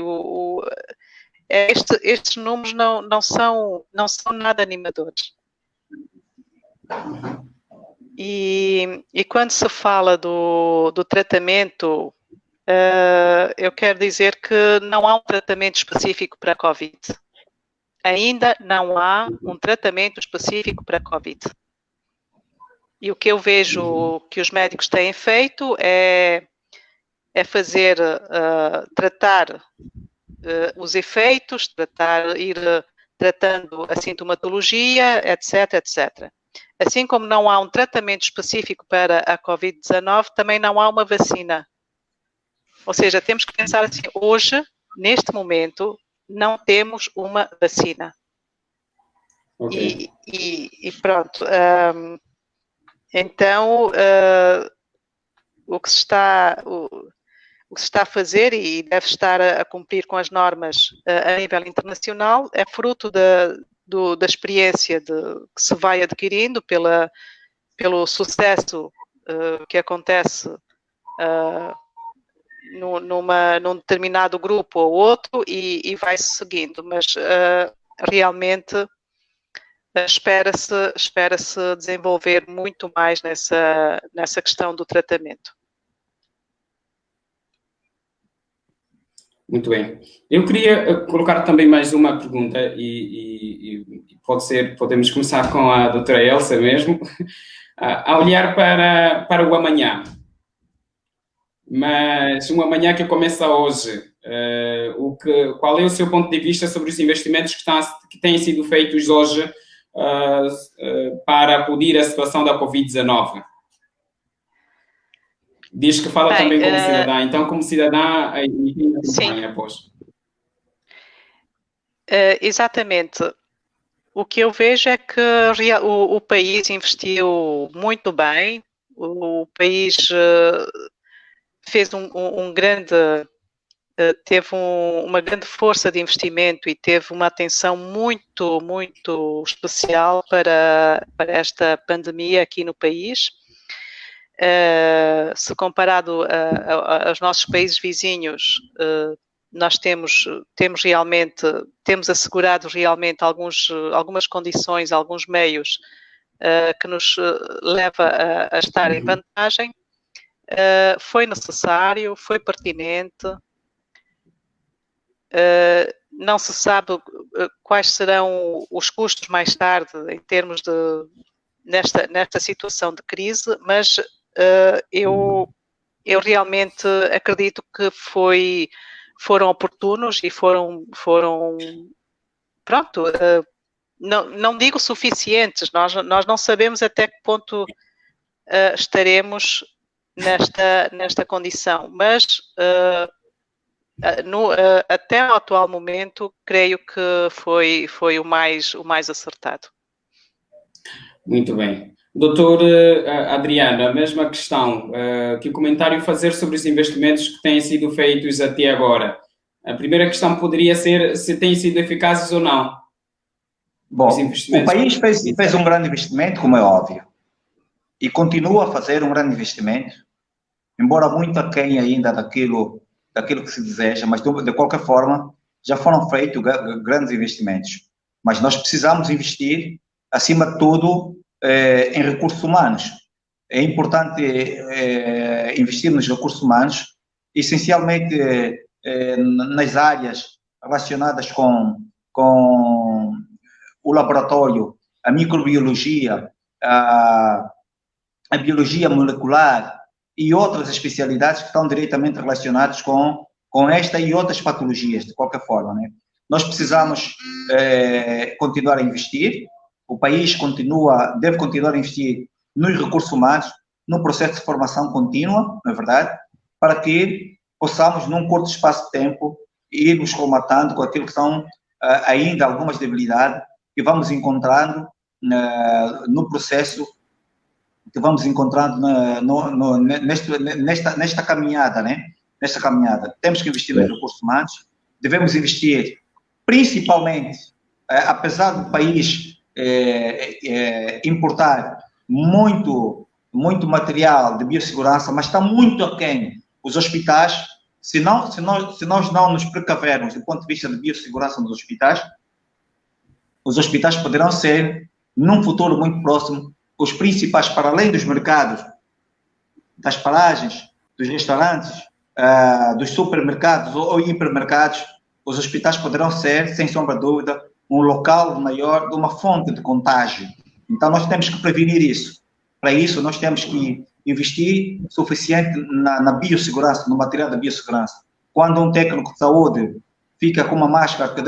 [SPEAKER 2] Estes números não são nada animadores. E quando se fala do tratamento, eu quero dizer que não há um tratamento específico para a Covid. Ainda não há um tratamento específico para a Covid. E o que eu vejo que os médicos têm feito é tratar os efeitos, ir tratando a sintomatologia, etc, etc. Assim como não há um tratamento específico para a Covid-19, também não há uma vacina. Ou seja, temos que pensar assim, hoje, neste momento, não temos uma vacina. Okay. E pronto. Então, o que se está a fazer e deve estar a cumprir com as normas a nível internacional é fruto da experiência que se vai adquirindo pelo sucesso que acontece num determinado grupo ou outro e vai-se seguindo, mas realmente espera-se desenvolver muito mais nessa questão do tratamento.
[SPEAKER 1] Muito bem. Eu queria colocar também mais uma pergunta e podemos começar com a doutora Elsa mesmo. a olhar para o amanhã. Mas um amanhã que começa hoje, qual é o seu ponto de vista sobre os investimentos que têm sido feitos hoje para acudir à situação da Covid-19? Diz que fala também como cidadã. Então, como cidadã,
[SPEAKER 2] sim,
[SPEAKER 1] após.
[SPEAKER 2] Exatamente. O que eu vejo é que o país investiu muito bem, o país fez teve uma grande força de investimento e teve uma atenção muito, muito especial para esta pandemia aqui no país. Se comparado aos nossos países vizinhos, nós temos assegurado realmente algumas condições, alguns meios que nos leva a estar em vantagem. Foi necessário, foi pertinente. Não se sabe quais serão os custos mais tarde em termos nesta situação de crise, mas eu realmente acredito que foram oportunos e foram pronto, não digo suficientes, nós não sabemos até que ponto estaremos nesta condição, mas até o atual momento creio que foi o mais acertado.
[SPEAKER 1] Muito bem. Doutor Adriano, a mesma questão. Que comentário fazer sobre os investimentos que têm sido feitos até agora? A primeira questão poderia ser se têm sido eficazes ou não.
[SPEAKER 3] Bom, o país fez um grande investimento, como é óbvio, e continua a fazer um grande investimento, embora muito aquém ainda daquilo que se deseja, mas de qualquer forma já foram feitos grandes investimentos. Mas nós precisamos investir, acima de tudo, em recursos humanos. É importante investir nos recursos humanos, essencialmente nas áreas relacionadas com o laboratório, a microbiologia, a biologia molecular e outras especialidades que estão diretamente relacionadas com esta e outras patologias, de qualquer forma, né? Nós precisamos continuar a investir. O país deve continuar a investir nos recursos humanos, no processo de formação contínua, não é verdade? Para que possamos, num curto espaço de tempo, irmos colmatando com aquilo que são ainda algumas debilidades que vamos encontrando no processo, que vamos encontrando nesta caminhada, né? Nesta caminhada. Temos que investir nos recursos humanos, devemos investir principalmente, apesar do país importar muito material de biossegurança, mas está muito aquém. Os hospitais, se nós não nos precavermos do ponto de vista de biossegurança nos hospitais, os hospitais poderão ser, num futuro muito próximo, os principais, para além dos mercados, das paragens, dos restaurantes, dos supermercados ou hipermercados, os hospitais poderão ser, sem sombra de dúvida, um local maior de uma fonte de contágio. Então, nós temos que prevenir isso. Para isso, nós temos que investir suficiente na biossegurança, no material da biossegurança. Quando um técnico de saúde fica com uma máscara que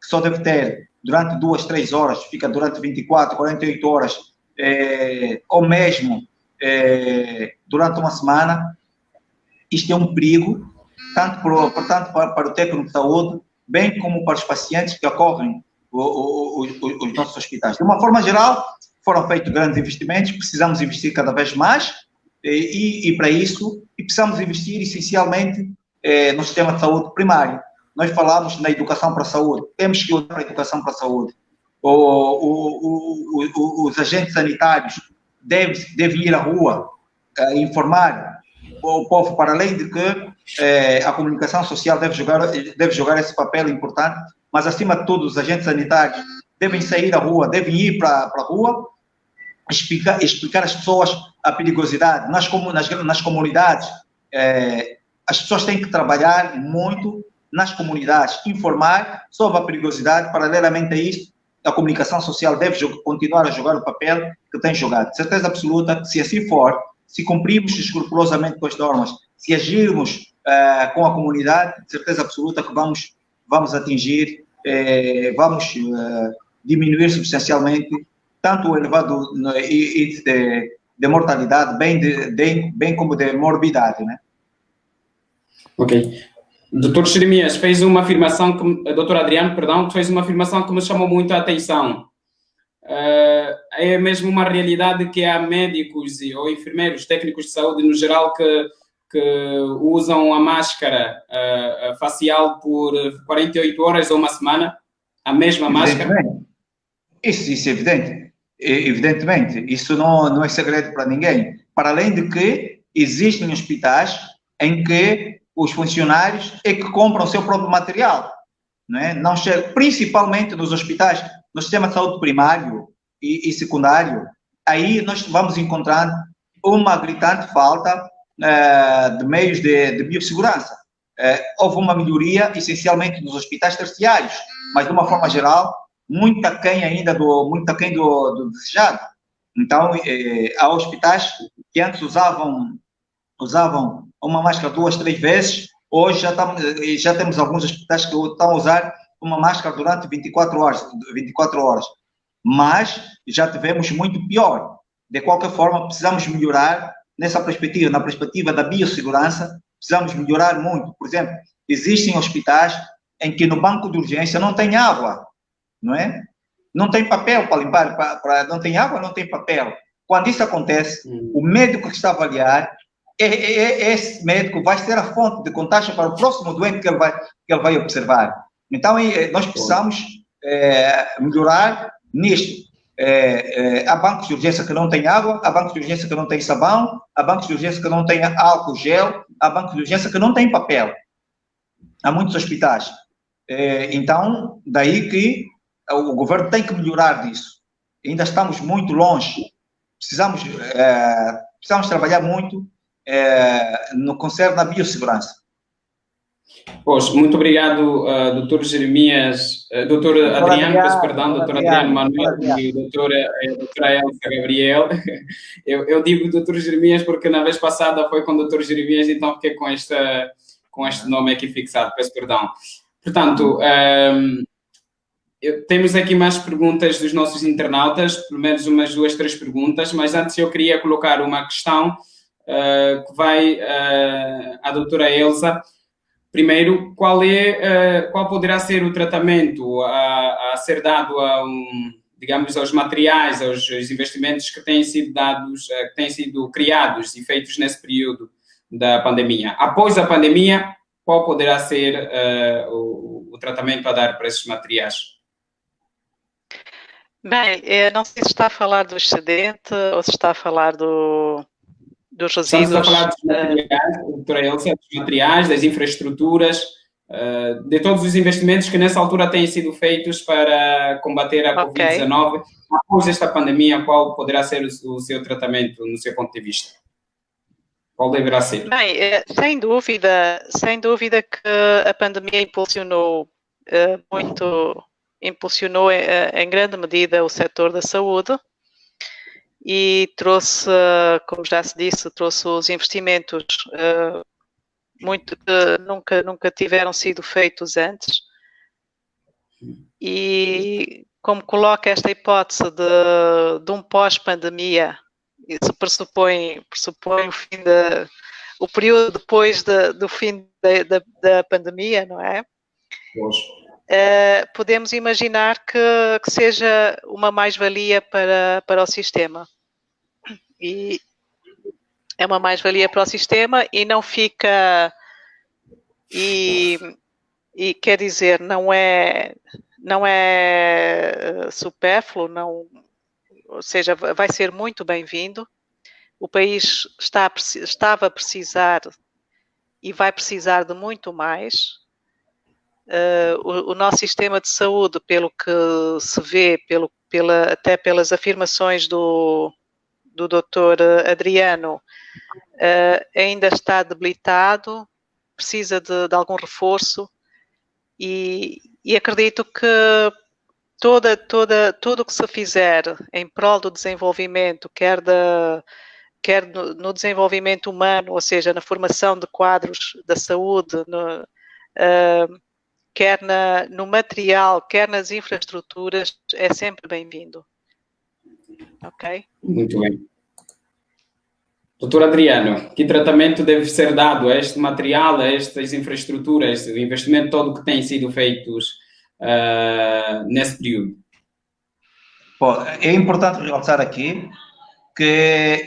[SPEAKER 3] só deve ter durante 2, 3 horas, fica durante 24, 48 horas, ou mesmo durante uma semana, isto é um perigo, tanto para o técnico de saúde, bem como para os pacientes que acorrem os nossos hospitais. De uma forma geral, foram feitos grandes investimentos, precisamos investir cada vez mais, e para isso, precisamos investir essencialmente no sistema de saúde primário. Nós falamos na educação para a saúde, temos que usar a educação para a saúde. Os agentes sanitários devem ir à rua informar o povo, para além de que a comunicação social deve jogar esse papel importante, mas acima de tudo os agentes sanitários devem sair à rua, devem ir para a rua, explicar às pessoas a perigosidade. Nas comunidades, as pessoas têm que trabalhar muito nas comunidades, informar sobre a perigosidade. Paralelamente a isso, a comunicação social deve continuar a jogar o papel que tem jogado. De certeza absoluta que, se assim for, se cumprirmos escrupulosamente com as normas, se agirmos com a comunidade, de certeza absoluta que vamos atingir, vamos diminuir substancialmente tanto o elevado índice de mortalidade, bem como de morbidade, né?
[SPEAKER 1] Ok. Doutor Jeremias fez uma afirmação, doutor Adriano, perdão, fez uma afirmação que me chamou muito a atenção. É mesmo uma realidade que há médicos ou enfermeiros, técnicos de saúde no geral, que usam a máscara facial por 48 horas ou uma semana, a mesma máscara?
[SPEAKER 3] Isso é evidente. Evidentemente, isso não é segredo para ninguém. Para além de que existem hospitais em que os funcionários é que compram o seu próprio material, não é? Não chega, principalmente nos hospitais, no sistema de saúde primário e secundário, aí nós vamos encontrar uma gritante falta de meios de biossegurança. Houve uma melhoria, essencialmente, nos hospitais terciários, mas, de uma forma geral, muito aquém ainda muito aquém do desejado. Então, há hospitais que antes usavam uma máscara 2, 3 vezes, hoje já temos alguns hospitais que estão a usar uma máscara durante 24 horas. Mas já tivemos muito pior. De qualquer forma, precisamos melhorar nessa perspectiva, na perspectiva da biossegurança, precisamos melhorar muito. Por exemplo, existem hospitais em que no banco de urgência não tem água, não é? Não tem papel para limpar, não tem água, não tem papel. Quando isso acontece, o médico que está a avaliar, esse médico vai ser a fonte de contágio para o próximo doente que ele vai observar. Então, nós precisamos melhorar nisto. Há bancos de urgência que não têm água, há bancos de urgência que não têm sabão, há bancos de urgência que não têm álcool gel, há bancos de urgência que não têm papel. Há muitos hospitais. Então, daí que o governo tem que melhorar disso. Ainda estamos muito longe. Precisamos trabalhar muito no concerne à biossegurança.
[SPEAKER 1] Pois, muito obrigado, doutor Jeremias, doutor Adriano, peço perdão, doutor Adriano Manuel e doutora Elsa Gabriel. Eu digo doutor Jeremias porque na vez passada foi com o doutor Jeremias, então fiquei com este nome aqui fixado, peço perdão. Portanto, temos aqui mais perguntas dos nossos internautas, pelo menos umas 2, 3 perguntas, mas antes eu queria colocar uma questão que vai à doutora Elsa. Primeiro, qual poderá ser o tratamento a ser dado digamos, aos materiais, aos investimentos que têm sido dados, que têm sido criados e feitos nesse período da pandemia? Após a pandemia, qual poderá ser o tratamento a dar para esses materiais?
[SPEAKER 2] Bem, não sei se está a falar do excedente ou se está a falar dos resíduos.
[SPEAKER 1] Estamos a falar dos materiais, doutora Elsa, dos materiais, das infraestruturas, de todos os investimentos que nessa altura têm sido feitos para combater a Covid-19. Após esta pandemia, qual poderá ser o seu tratamento, no seu ponto de vista? Qual deverá ser?
[SPEAKER 2] Bem, sem dúvida que a pandemia impulsionou em grande medida o setor da saúde e trouxe, como já se disse, trouxe os investimentos muito que nunca tiveram sido feitos antes. E como coloca esta hipótese de um pós-pandemia, isso pressupõe o período depois do fim da pandemia, não é? Podemos imaginar que seja uma mais-valia para o sistema. E é uma mais-valia para o sistema e não fica... E quer dizer, não é supérfluo, ou seja, vai ser muito bem-vindo. O país estava a precisar e vai precisar de muito mais. O nosso sistema de saúde, pelo que se vê, até pelas afirmações do Dr. Adriano, ainda está debilitado, precisa de algum reforço e acredito que tudo o que se fizer em prol do desenvolvimento, quer no desenvolvimento humano, ou seja, na formação de quadros da saúde, quer no material, quer nas infraestruturas, é sempre bem-vindo. Ok?
[SPEAKER 1] Muito bem. Doutor Adriano, que tratamento deve ser dado a este material, a estas infraestruturas, o investimento todo que tem sido feito nesse período?
[SPEAKER 3] Bom, é importante realçar aqui que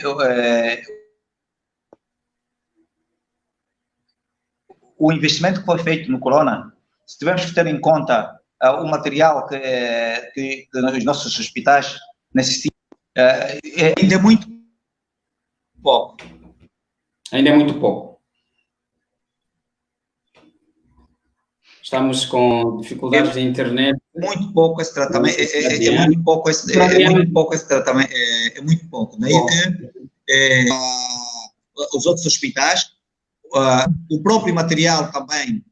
[SPEAKER 3] o investimento que foi feito no Corona, se tivermos que ter em conta o material que os nossos hospitais necessitam, ainda é muito pouco.
[SPEAKER 1] Ainda é muito pouco. Estamos com dificuldades de internet.
[SPEAKER 3] Muito pouco esse tratamento. Muito pouco esse tratamento. É muito pouco. Daí que os outros hospitais, o próprio material também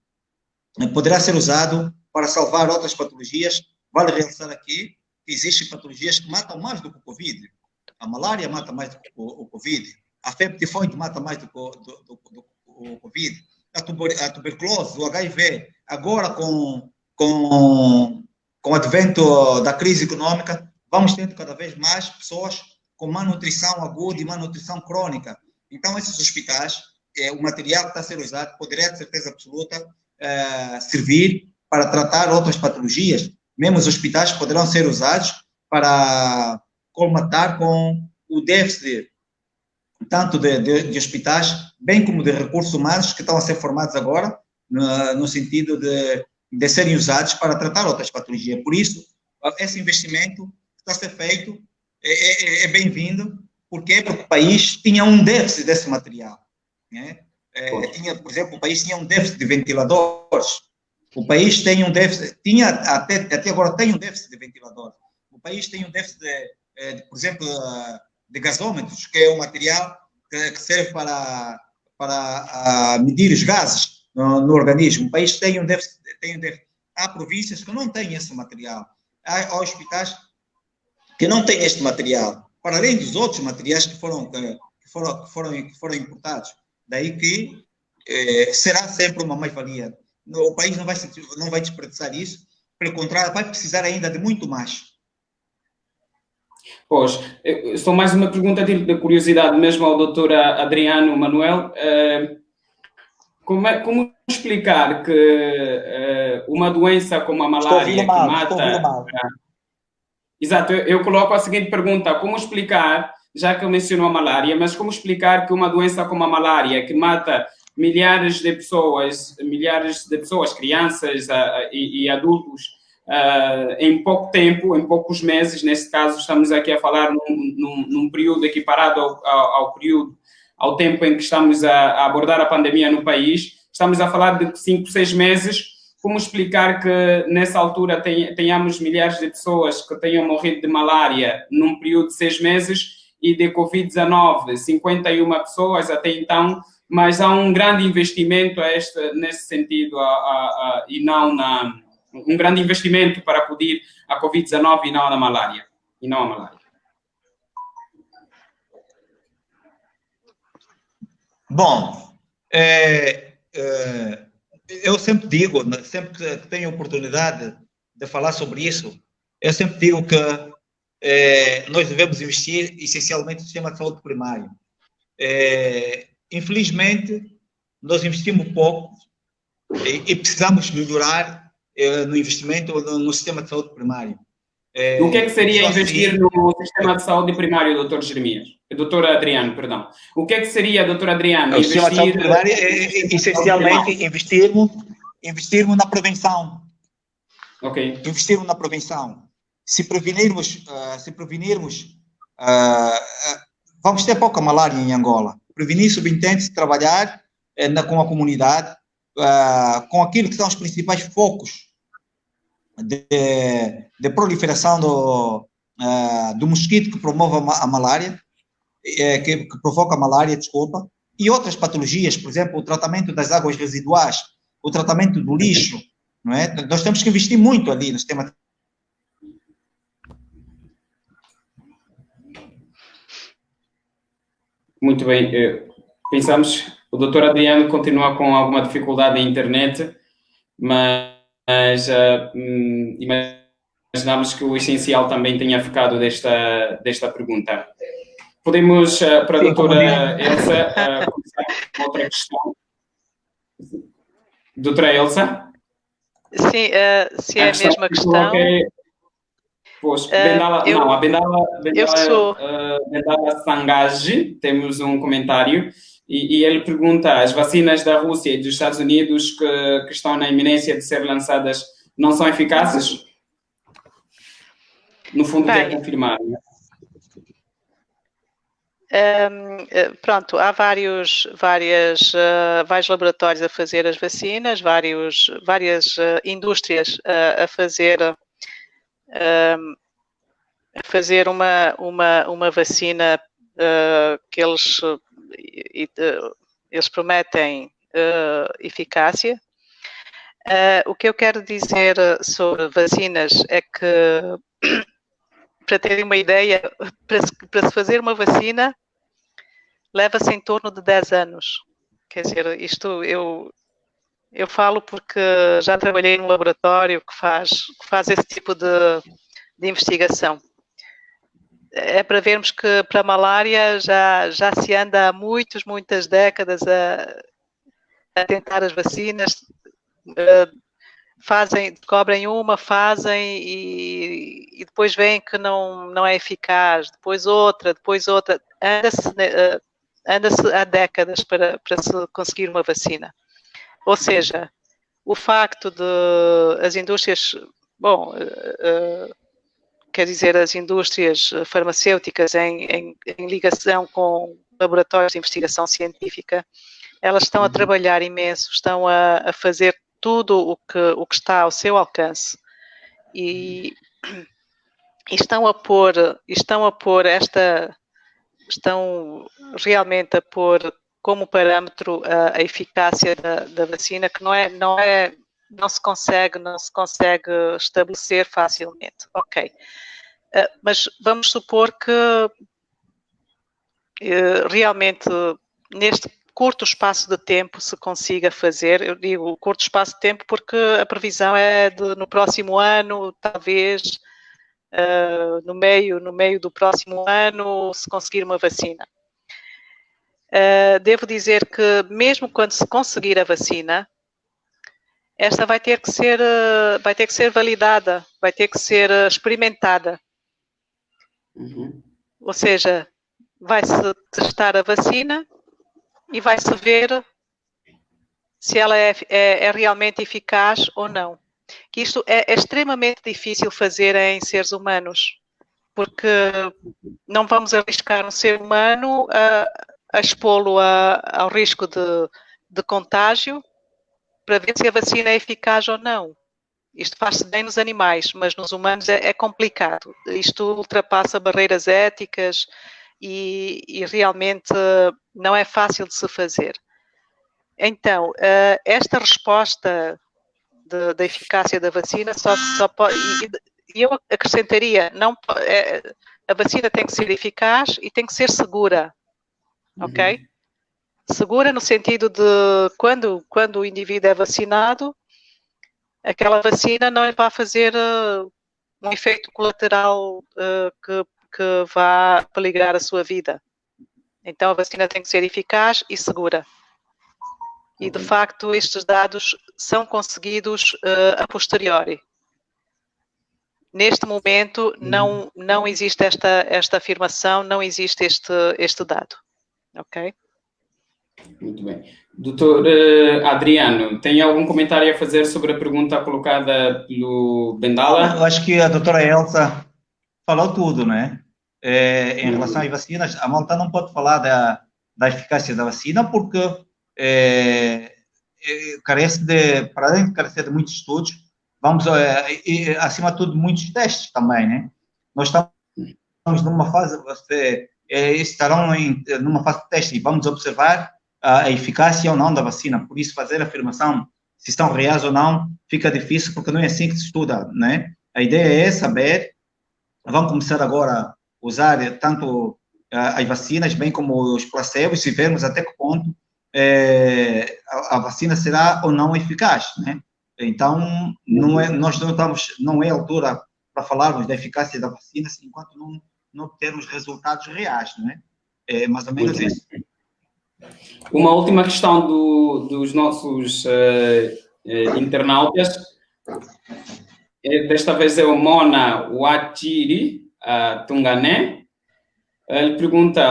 [SPEAKER 3] poderá ser usado para salvar outras patologias. Vale realçar aqui que existem patologias que matam mais do que o Covid. A malária mata mais do que o Covid. A febre tifoide mata mais do que o Covid. A tuberculose, o HIV. Agora, com o advento da crise econômica, vamos tendo cada vez mais pessoas com malnutrição aguda e malnutrição crônica. Então, esses hospitais, o material que está a ser usado poderia, de certeza absoluta, servir para tratar outras patologias. Mesmo os hospitais poderão ser usados para colmatar com o déficit tanto de hospitais, bem como de recursos humanos que estão a ser formados agora, no sentido de serem usados para tratar outras patologias. Por isso, esse investimento que está a ser feito é bem-vindo. Porque o país tinha um déficit desse material. Né? Por exemplo, o país tinha um déficit de ventiladores. O país tem um déficit, até agora tem um déficit de ventiladores. O país tem um déficit, por exemplo, de gasômetros, que é um material que serve para medir os gases no organismo. O país tem um déficit. Há províncias que não têm esse material. Há hospitais que não têm este material, para além dos outros materiais que foram importados. Daí que será sempre uma mais-valia. O país não vai desperdiçar isso, pelo contrário, vai precisar ainda de muito mais.
[SPEAKER 1] Pois, só mais uma pergunta de curiosidade mesmo ao Dr. Adriano Manuel. Como explicar que uma doença como a malária que mata... Exato, eu coloco a seguinte pergunta: como explicar, já que eu menciono a malária, mas como explicar que uma doença como a malária, que mata milhares de pessoas, crianças e adultos, em pouco tempo, em poucos meses, nesse caso estamos aqui a falar num período equiparado ao tempo em que estamos a abordar a pandemia no país, estamos a falar de 5, 6 meses. Como explicar que nessa altura tenhamos milhares de pessoas que tenham morrido de malária num período de 6 meses e de Covid-19, 51 pessoas até então, mas há um grande investimento nesse sentido e não um grande investimento para acudir à Covid-19 e não à malária.
[SPEAKER 3] Bom, eu sempre digo, sempre que tenho oportunidade de falar sobre isso, eu sempre digo que nós devemos investir essencialmente no sistema de saúde primário. Infelizmente, nós investimos pouco e precisamos melhorar no investimento no sistema de saúde primário.
[SPEAKER 1] O que é que seria investir no sistema de saúde primário, Dr. Jeremias? Dr. Adriano, perdão. O que é que seria, Dr. Adriano,
[SPEAKER 3] investir... O sistema de saúde primário é essencialmente investirmos na prevenção.
[SPEAKER 1] Ok.
[SPEAKER 3] Investirmos na prevenção. Se prevenirmos, vamos ter pouca malária em Angola. Prevenir subentende-se trabalhar com a comunidade, com aquilo que são os principais focos de proliferação do mosquito que promove a malária, que provoca a malária, desculpa, e outras patologias, por exemplo, o tratamento das águas residuais, o tratamento do lixo, não é? Nós temos que investir muito ali no sistema
[SPEAKER 1] Muito bem. Pensamos, o Dr. Adriano continua com alguma dificuldade na internet, mas imaginamos que o essencial também tenha ficado desta pergunta. Podemos, para a doutora Elsa, começar com outra questão. Doutora Elsa?
[SPEAKER 2] Sim, se é a mesma questão.
[SPEAKER 1] Pois, a Bendala Sangaji, temos um comentário, e ele pergunta: as vacinas da Rússia e dos Estados Unidos que estão na iminência de ser lançadas não são eficazes? No fundo, quer confirmar, né?
[SPEAKER 2] Pronto, há vários laboratórios a fazer as vacinas, várias indústrias a fazer uma vacina que eles prometem eficácia. O que eu quero dizer sobre vacinas é que, para terem uma ideia, para se fazer uma vacina, leva-se em torno de 10 anos. Quer dizer, isto eu falo porque já trabalhei num laboratório que faz esse tipo de investigação. É para vermos que para a malária já se anda há muitas décadas a tentar as vacinas, descobrem uma, fazem e depois veem que não é eficaz, depois outra, anda-se há décadas para se conseguir uma vacina. Ou seja, o facto de as indústrias, quer dizer, as indústrias farmacêuticas em ligação com laboratórios de investigação científica, elas estão a trabalhar imenso, estão a fazer tudo o que está ao seu alcance e estão realmente a pôr como parâmetro a eficácia da vacina, que não se consegue estabelecer facilmente. Ok. Mas vamos supor que realmente neste curto espaço de tempo se consiga fazer, eu digo curto espaço de tempo porque a previsão é no próximo ano, talvez no meio do próximo ano se conseguir uma vacina. Devo dizer que mesmo quando se conseguir a vacina, esta vai ter que ser validada, vai ter que ser experimentada. Ou seja, vai-se testar a vacina e vai-se ver se ela é realmente eficaz ou não. Que isto é extremamente difícil fazer em seres humanos, porque não vamos arriscar um ser humano a expô-lo ao risco de contágio para ver se a vacina é eficaz ou não. Isto faz-se bem nos animais, mas nos humanos é complicado. Isto ultrapassa barreiras éticas e realmente não é fácil de se fazer. Então, esta resposta da eficácia da vacina só pode... E eu acrescentaria, a vacina tem que ser eficaz e tem que ser segura. Ok? Segura no sentido de quando o indivíduo é vacinado, aquela vacina não vai fazer um efeito colateral que vá peligrar a sua vida. Então a vacina tem que ser eficaz e segura. E de facto estes dados são conseguidos a posteriori. Neste momento não existe esta afirmação, não existe este dado. Ok?
[SPEAKER 1] Muito bem. Doutor Adriano, tem algum comentário a fazer sobre a pergunta colocada pelo Bendala?
[SPEAKER 3] Eu acho que a doutora Elsa falou tudo, né? Em relação às vacinas, a malta não pode falar da eficácia da vacina porque para além de carecer de muitos estudos, acima de tudo, muitos testes também, né? Nós estamos numa fase, estarão numa fase de teste e vamos observar a eficácia ou não da vacina. Por isso, fazer a afirmação se estão reais ou não fica difícil, porque não é assim que se estuda, né? A ideia é saber, vamos começar agora a usar tanto as vacinas, bem como os placebos, e vermos até que ponto a vacina será ou não eficaz, né? Então, nós não é a altura para falarmos da eficácia da vacina enquanto não termos resultados reais, não é? É mais ou menos isso.
[SPEAKER 1] Uma última questão dos nossos internautas. Desta vez é o Mona Watiri Tungané. Ele pergunta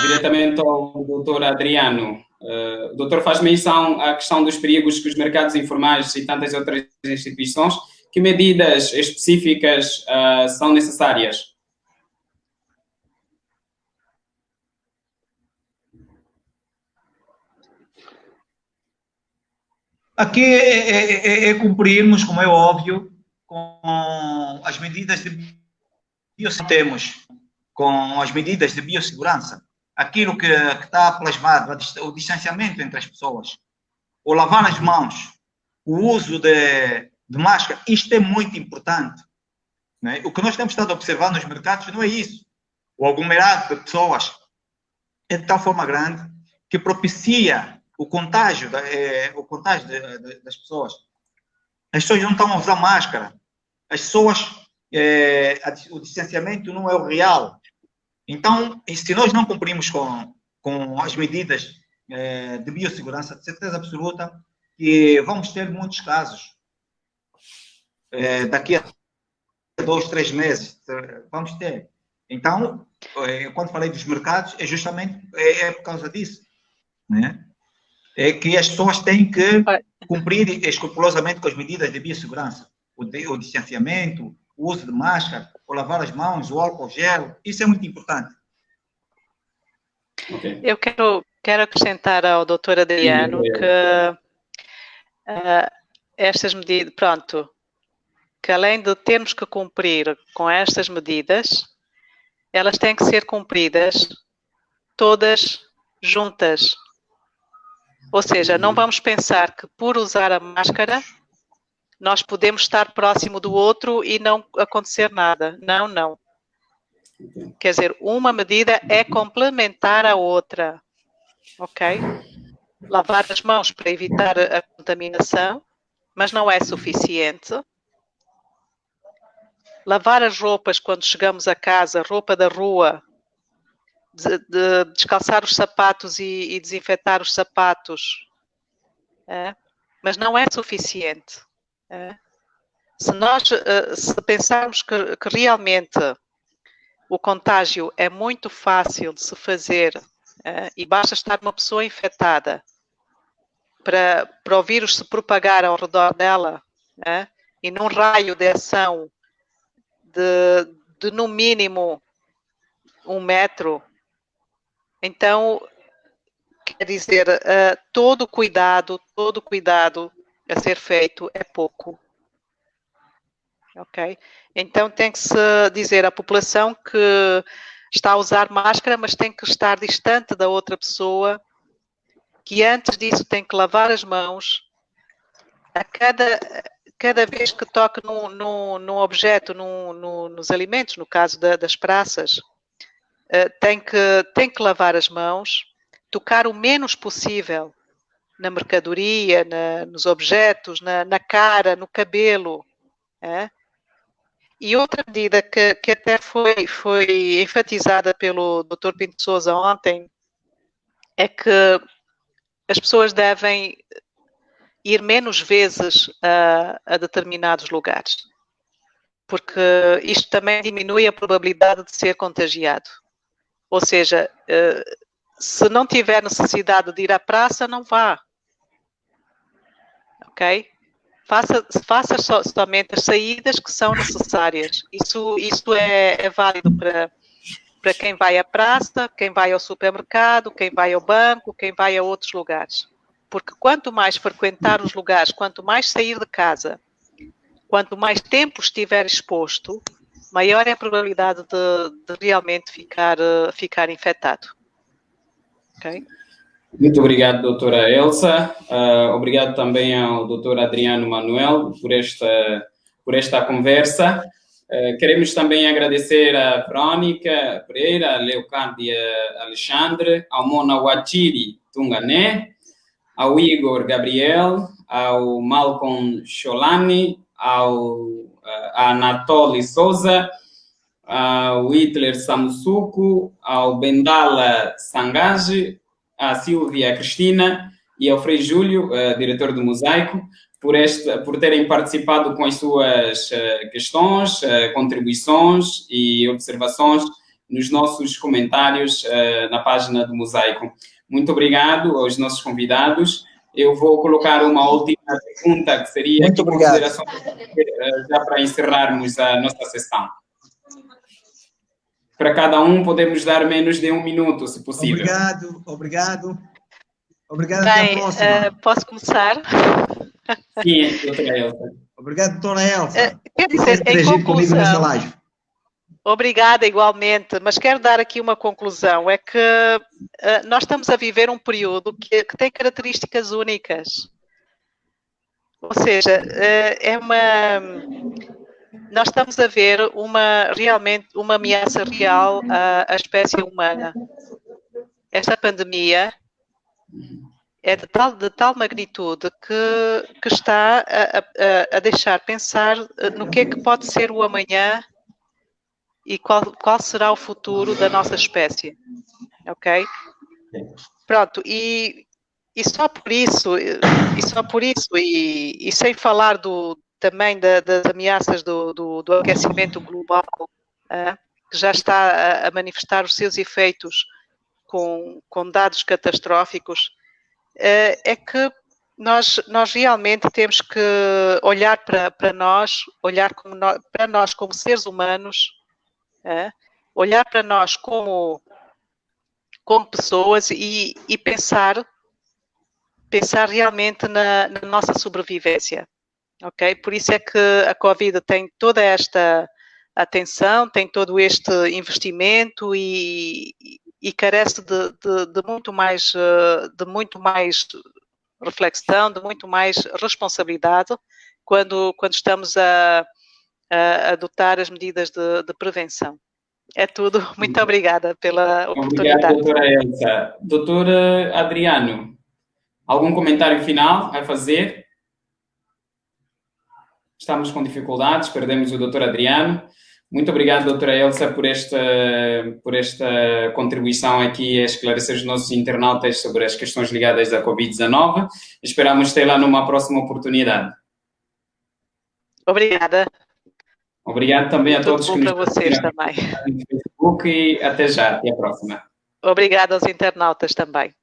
[SPEAKER 1] diretamente ao doutor Adriano. O doutor faz menção à questão dos perigos que os mercados informais e tantas outras instituições. Que medidas específicas são necessárias?
[SPEAKER 3] Aqui é cumprirmos, como é óbvio, com as medidas de biossegurança, com as medidas de biossegurança. Aquilo que está plasmado, o distanciamento entre as pessoas, o lavar as mãos, o uso de máscara, isto é muito importante. Né? O que nós temos estado a observar nos mercados não é isso. O aglomerado de pessoas é de tal forma grande que propicia o contágio das pessoas. As pessoas não estão a usar máscara. As pessoas, o distanciamento não é o real. Então, se nós não cumprimos com as medidas de biossegurança, de certeza absoluta que vamos ter muitos casos. Daqui a 2, 3 meses, vamos ter. Então, quando falei dos mercados, é justamente por causa disso. Né? É que as pessoas têm que cumprir escrupulosamente com as medidas de biossegurança. O distanciamento, o uso de máscara, o lavar as mãos, o álcool gel, isso é muito importante.
[SPEAKER 2] Okay. Eu quero acrescentar ao doutor Adriano que estas medidas, pronto, que além de termos que cumprir com estas medidas, elas têm que ser cumpridas todas juntas. Ou seja, não vamos pensar que por usar a máscara nós podemos estar próximo do outro e não acontecer nada. Não, não. Quer dizer, uma medida é complementar a outra. Ok? Lavar as mãos para evitar a contaminação, mas não é suficiente. Lavar as roupas quando chegamos a casa, roupa da rua, de descalçar os sapatos e desinfetar os sapatos, mas não é suficiente. Se pensarmos que realmente o contágio é muito fácil de se fazer e basta estar uma pessoa infectada para o vírus se propagar ao redor dela, e num raio de ação de no mínimo 1 metro, então, quer dizer, todo cuidado a ser feito é pouco. Ok? Então, tem que se dizer à população que está a usar máscara, mas tem que estar distante da outra pessoa, que antes disso tem que lavar as mãos. A cada vez que toque num objeto, nos alimentos, no caso das praças, tem que lavar as mãos, tocar o menos possível na mercadoria, nos objetos, na cara, no cabelo. E outra medida que até foi enfatizada pelo Dr. Pinto Sousa ontem é que as pessoas devem ir menos vezes a determinados lugares, porque isto também diminui a probabilidade de ser contagiado. Ou seja, se não tiver necessidade de ir à praça, não vá. Ok? Faça somente as saídas que são necessárias. Isso é válido para quem vai à praça, quem vai ao supermercado, quem vai ao banco, quem vai a outros lugares. Porque quanto mais frequentar os lugares, quanto mais sair de casa, quanto mais tempo estiver exposto, maior é a probabilidade de realmente ficar infectado. Ok?
[SPEAKER 1] Muito obrigado, doutora Elsa. Obrigado também ao doutor Adriano Manuel por esta conversa. Queremos também agradecer a Verônica Pereira, a Leocádia Alexandre, ao Mona Wachiri Tungané, ao Igor Gabriel, ao Malcolm Cholani, ao Anatoly Souza, ao Hitler Samusuku, ao Bendala Sangaji, à Silvia Cristina e ao Frei Júlio, diretor do Mosaico, por terem participado com as suas questões, contribuições e observações nos nossos comentários na página do Mosaico. Muito obrigado aos nossos convidados. Eu vou colocar uma última pergunta, que seria
[SPEAKER 3] muito obrigado.
[SPEAKER 1] Já para encerrarmos a nossa sessão. Para cada um, podemos dar menos de 1 minuto, se possível.
[SPEAKER 3] Obrigado.
[SPEAKER 2] Bem, até a próxima. Posso começar?
[SPEAKER 1] Sim, doutora Elsa.
[SPEAKER 3] Obrigado, doutora Elsa.
[SPEAKER 2] Quer dizer, em conclusão, obrigada igualmente, mas quero dar aqui uma conclusão, é que nós estamos a viver um período que tem características únicas. Ou seja, nós estamos a ver realmente uma ameaça real à espécie humana. Esta pandemia é de tal magnitude que está a deixar pensar no que é que pode ser o amanhã e qual será o futuro da nossa espécie. Ok? Pronto, e só por isso, e sem falar também das ameaças do aquecimento global, que já está a manifestar os seus efeitos com dados catastróficos, é que nós realmente temos que olhar para nós, para nós como seres humanos, olhar para nós como pessoas e pensar realmente na nossa sobrevivência. Ok? Por isso é que a Covid tem toda esta atenção, tem todo este investimento e carece de muito mais reflexão, de muito mais responsabilidade quando estamos a adotar as medidas de prevenção. É tudo. Muito obrigada pela oportunidade.
[SPEAKER 1] Obrigado, doutora Elsa. Doutor Adriano, algum comentário final a fazer? Estamos com dificuldades, perdemos o doutor Adriano. Muito obrigado, doutora Elsa, por esta contribuição aqui a esclarecer os nossos internautas sobre as questões ligadas à Covid-19. Esperamos tê-la numa próxima oportunidade.
[SPEAKER 2] Obrigada.
[SPEAKER 1] Obrigado também a todos
[SPEAKER 2] que nos para vocês também.
[SPEAKER 1] No Facebook e até já, até a próxima.
[SPEAKER 2] Obrigada aos internautas também.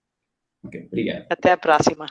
[SPEAKER 1] Ok, obrigado.
[SPEAKER 2] Até a próxima.